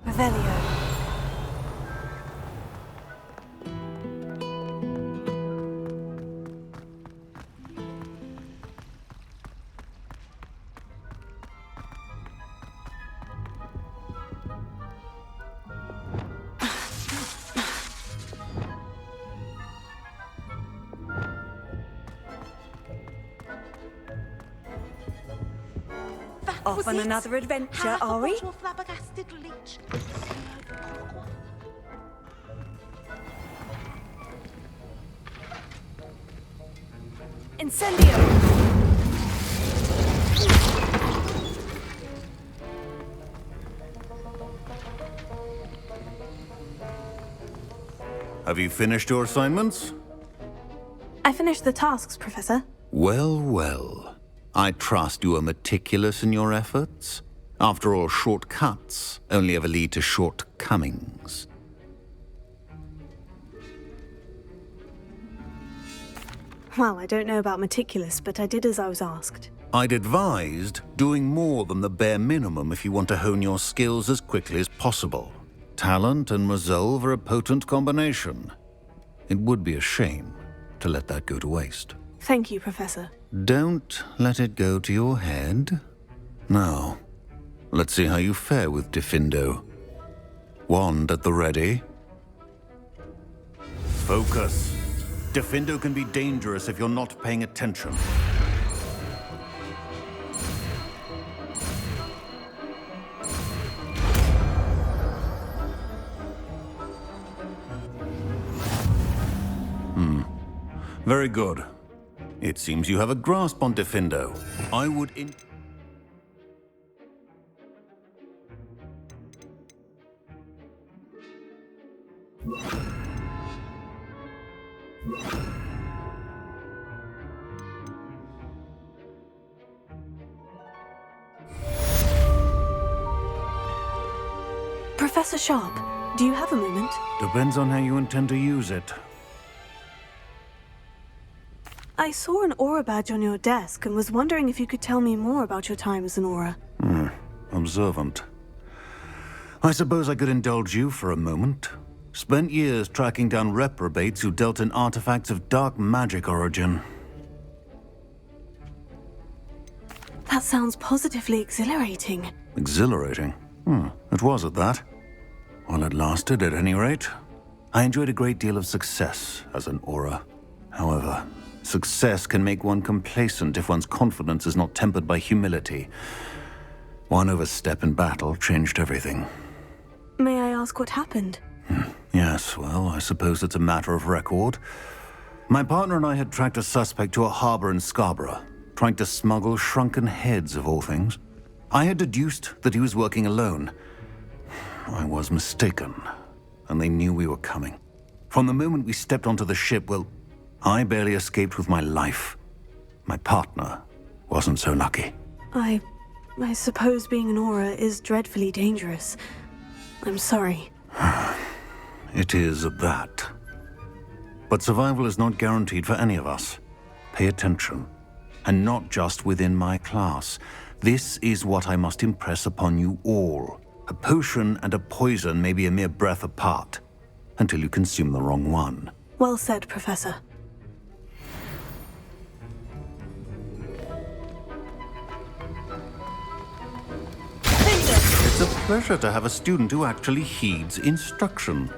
Revelio. Off on another adventure, are we? Incendio. Have you finished your assignments? I finished the tasks, Professor. Well, well. I trust you are meticulous in your efforts. After all, shortcuts only ever lead to shortcomings. Well, I don't know about meticulous, but I did as I was asked. I'd advised doing more than the bare minimum if you want to hone your skills as quickly as possible. Talent and resolve are a potent combination. It would be a shame to let that go to waste. Thank you, Professor. Don't let it go to your head. Now, let's see how you fare with Diffindo. Wand at the ready. Focus. Diffindo can be dangerous if you're not paying attention. Very good. It seems you have a grasp on Diffindo. I would Professor Sharp, do you have a moment? Depends on how you intend to use it. I saw an aura badge on your desk and was wondering if you could tell me more about your time as an aura. Observant. I suppose I could indulge you for a moment. Spent years tracking down reprobates who dealt in artifacts of dark magic origin. That sounds positively exhilarating. Exhilarating? It was at that. While it lasted, at any rate. I enjoyed a great deal of success as an aura. However, success can make one complacent if one's confidence is not tempered by humility. One overstep in battle changed everything. May I ask what happened? Yes, well, I suppose it's a matter of record. My partner and I had tracked a suspect to a harbor in Scarborough, trying to smuggle shrunken heads of all things. I had deduced that he was working alone. I was mistaken, and they knew we were coming. From the moment we stepped onto the ship, well, I barely escaped with my life. My partner wasn't so lucky. I suppose being an aura is dreadfully dangerous. I'm sorry. It is at that. But survival is not guaranteed for any of us. Pay attention. And not just within my class. This is what I must impress upon you all. A potion and a poison may be a mere breath apart, until you consume the wrong one. Well said, Professor. pleasure to have a student who actually heeds instruction.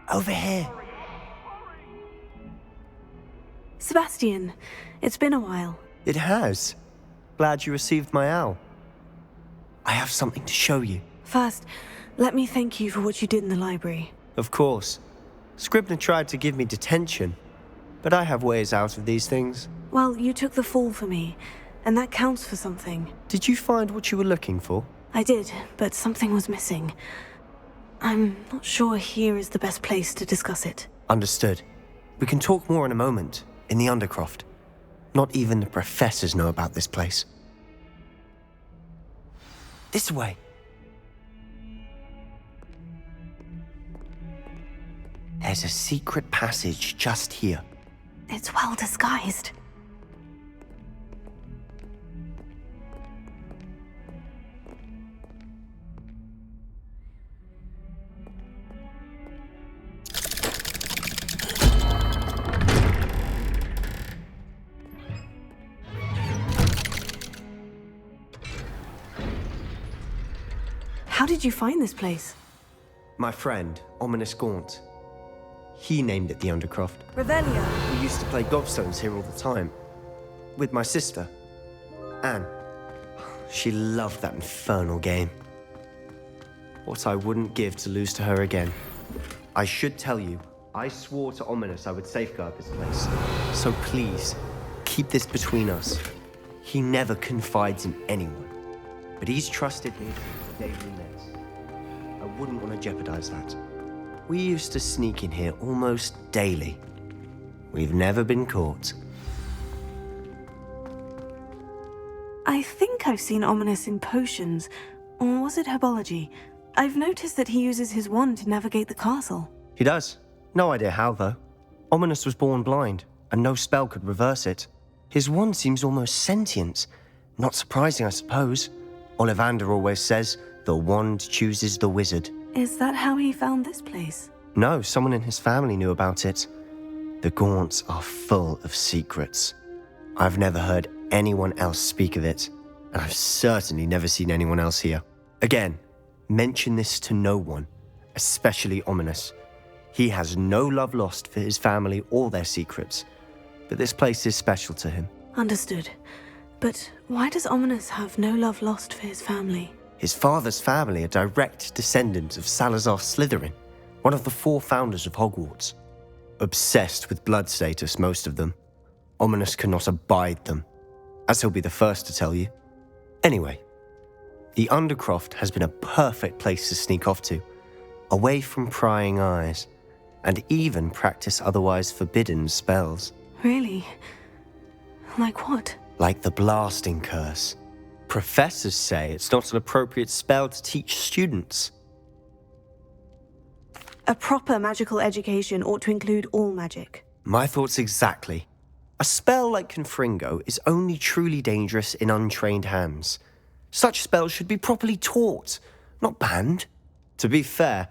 Over here. Sebastian, it's been a while. It has. Glad you received my owl. I have something to show you. First, let me thank you for what you did in the library. Of course. Scribner tried to give me detention, but I have ways out of these things. Well, you took the fall for me, and that counts for something. Did you find what you were looking for? I did, but something was missing. I'm not sure here is the best place to discuss it. Understood. We can talk more in a moment, in the Undercroft. Not even the professors know about this place. This way. There's a secret passage just here. It's well disguised. How did you find this place? My friend, Ominous Gaunt. He named it the Undercroft. Revelia. We used to play gobstones here all the time. With my sister, Anne. She loved that infernal game. What I wouldn't give to lose to her again. I should tell you, I swore to Ominous I would safeguard this place. So please, keep this between us. He never confides in anyone, but he's trusted me with daily nets. I wouldn't want to jeopardize that. We used to sneak in here almost daily. We've never been caught. I think I've seen Ominous in potions, or was it herbology? I've noticed that he uses his wand to navigate the castle. He does. No idea how, though. Ominous was born blind, and no spell could reverse it. His wand seems almost sentient. Not surprising, I suppose. Ollivander always says, the wand chooses the wizard. Is that how he found this place? No, someone in his family knew about it. The Gaunts are full of secrets. I've never heard anyone else speak of it, and I've certainly never seen anyone else here. Again, mention this to no one, especially Ominous. He has no love lost for his family or their secrets, but this place is special to him. Understood. But why does Ominous have no love lost for his family? His father's family are direct descendants of Salazar Slytherin, one of the 4 founders of Hogwarts. Obsessed with blood status, most of them. Ominous cannot abide them, as he'll be the first to tell you. Anyway, the Undercroft has been a perfect place to sneak off to, away from prying eyes, and even practice otherwise forbidden spells. Really? Like what? Like the blasting curse. Professors say it's not an appropriate spell to teach students. A proper magical education ought to include all magic. My thoughts exactly. A spell like Confringo is only truly dangerous in untrained hands. Such spells should be properly taught, not banned. To be fair,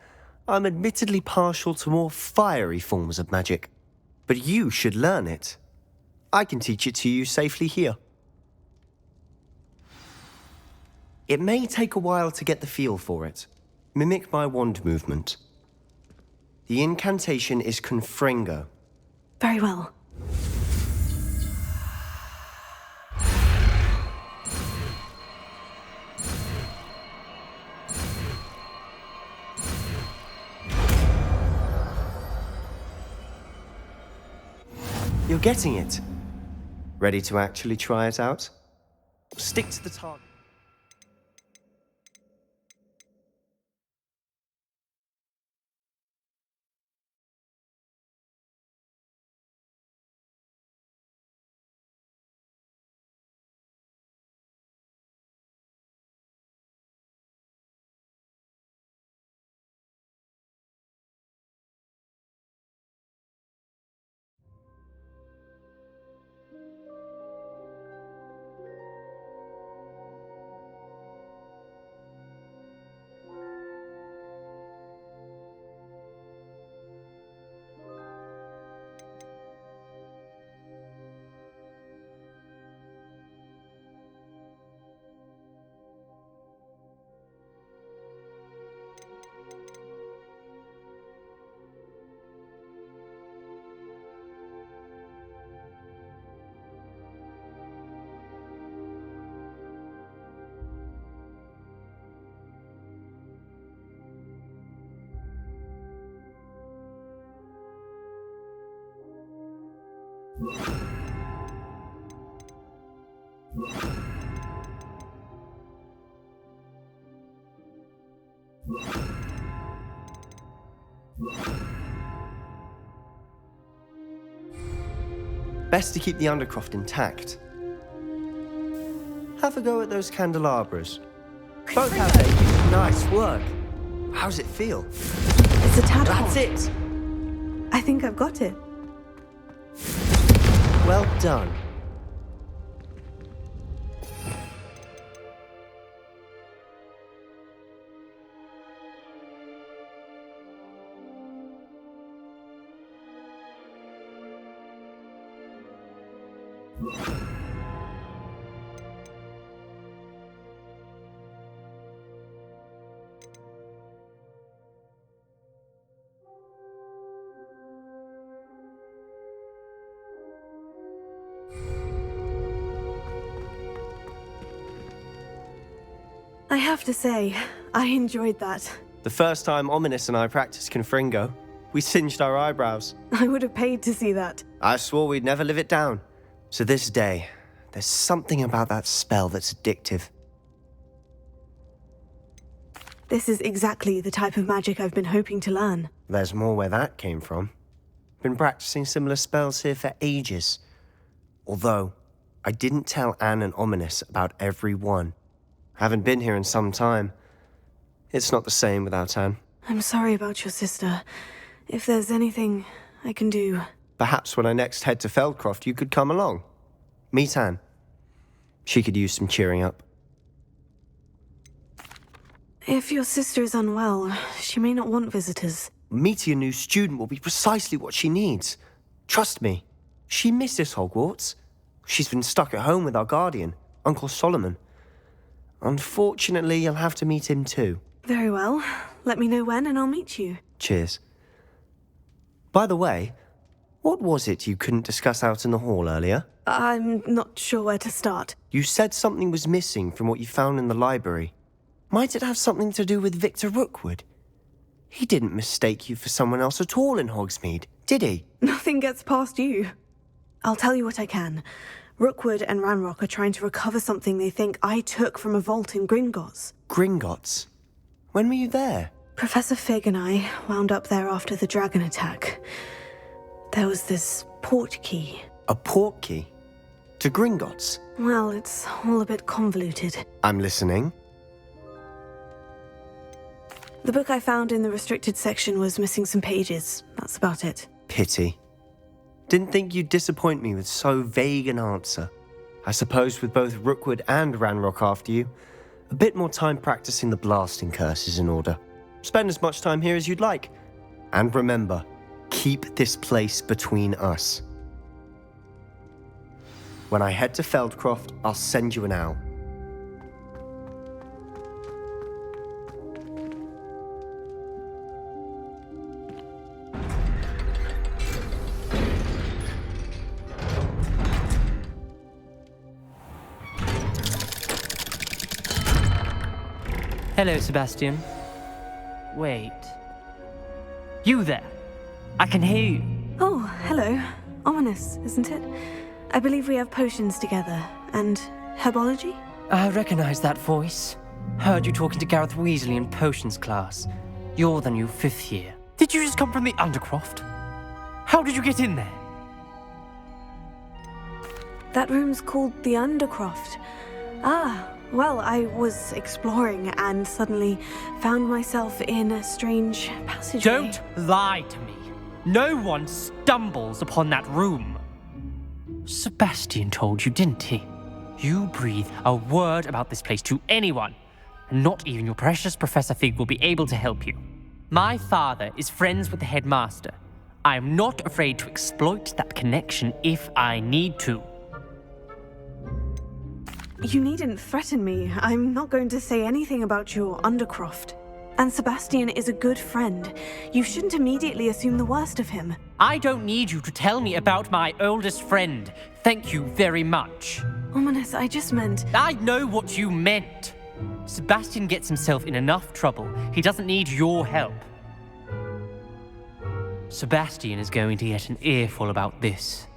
I'm admittedly partial to more fiery forms of magic. But you should learn it. I can teach it to you safely here. It may take a while to get the feel for it. Mimic my wand movement. The incantation is Confringo. Very well. You're getting it. Ready to actually try it out? Stick to the target. Best to keep the Undercroft intact. Have a go at those candelabras. Both have they? Nice work. How's it feel? It's a tad hot. That's it. I think I've got it. Well done. I have to say, I enjoyed that. The first time Ominous and I practiced Confringo, We singed our eyebrows. I would have paid to see that. I swore we'd never live it down. So this day, there's something about that spell that's addictive. This is exactly the type of magic I've been hoping to learn. There's more where that came from. Been practicing similar spells here for ages. Although, I didn't tell Anne and Ominous about every one. Haven't been here in some time. It's not the same without Anne. I'm sorry about your sister. If there's anything I can do... Perhaps when I next head to Feldcroft, you could come along. Meet Anne. She could use some cheering up. If your sister is unwell, she may not want visitors. Meeting a new student will be precisely what she needs. Trust me. She misses Hogwarts. She's been stuck at home with our guardian, Uncle Solomon. Unfortunately, you'll have to meet him too. Very well. Let me know when and I'll meet you. Cheers. By the way, what was it you couldn't discuss out in the hall earlier? I'm not sure where to start. You said something was missing from what you found in the library. Might it have something to do with Victor Rookwood? He didn't mistake you for someone else at all in Hogsmeade, did he? Nothing gets past you. I'll tell you what I can. Rookwood and Ranrock are trying to recover something they think I took from a vault in Gringotts. Gringotts? When were you there? Professor Fig and I wound up there after the dragon attack. There was this port key. A port key? To Gringotts? Well, it's all a bit convoluted. I'm listening. The book I found in the restricted section was missing some pages. That's about it. Pity. Didn't think you'd disappoint me with so vague an answer. I suppose with both Rookwood and Ranrock after you, a bit more time practicing the blasting curse is in order. Spend as much time here as you'd like. And remember, keep this place between us. When I head to Feldcroft, I'll send you an owl. Hello, Sebastian. Wait. You there? I can hear you. Oh, hello. Ominous, isn't it? I believe we have potions together. And herbology? I recognize that voice. Heard you talking to Gareth Weasley in potions class. You're the new 5th year. Did you just come from the Undercroft? How did you get in there? That room's called the Undercroft. Ah, well, I was exploring and suddenly found myself in a strange passageway. Don't lie to me. No one stumbles upon that room. Sebastian told you, didn't he? You breathe a word about this place to anyone, and not even your precious Professor Fig will be able to help you. My father is friends with the headmaster. I am not afraid to exploit that connection if I need to. You needn't threaten me. I'm not going to say anything about your Undercroft. And Sebastian is a good friend. You shouldn't immediately assume the worst of him. I don't need you to tell me about my oldest friend. Thank you very much. Ominous, I just meant... I know what you meant. Sebastian gets himself in enough trouble. He doesn't need your help. Sebastian is going to get an earful about this.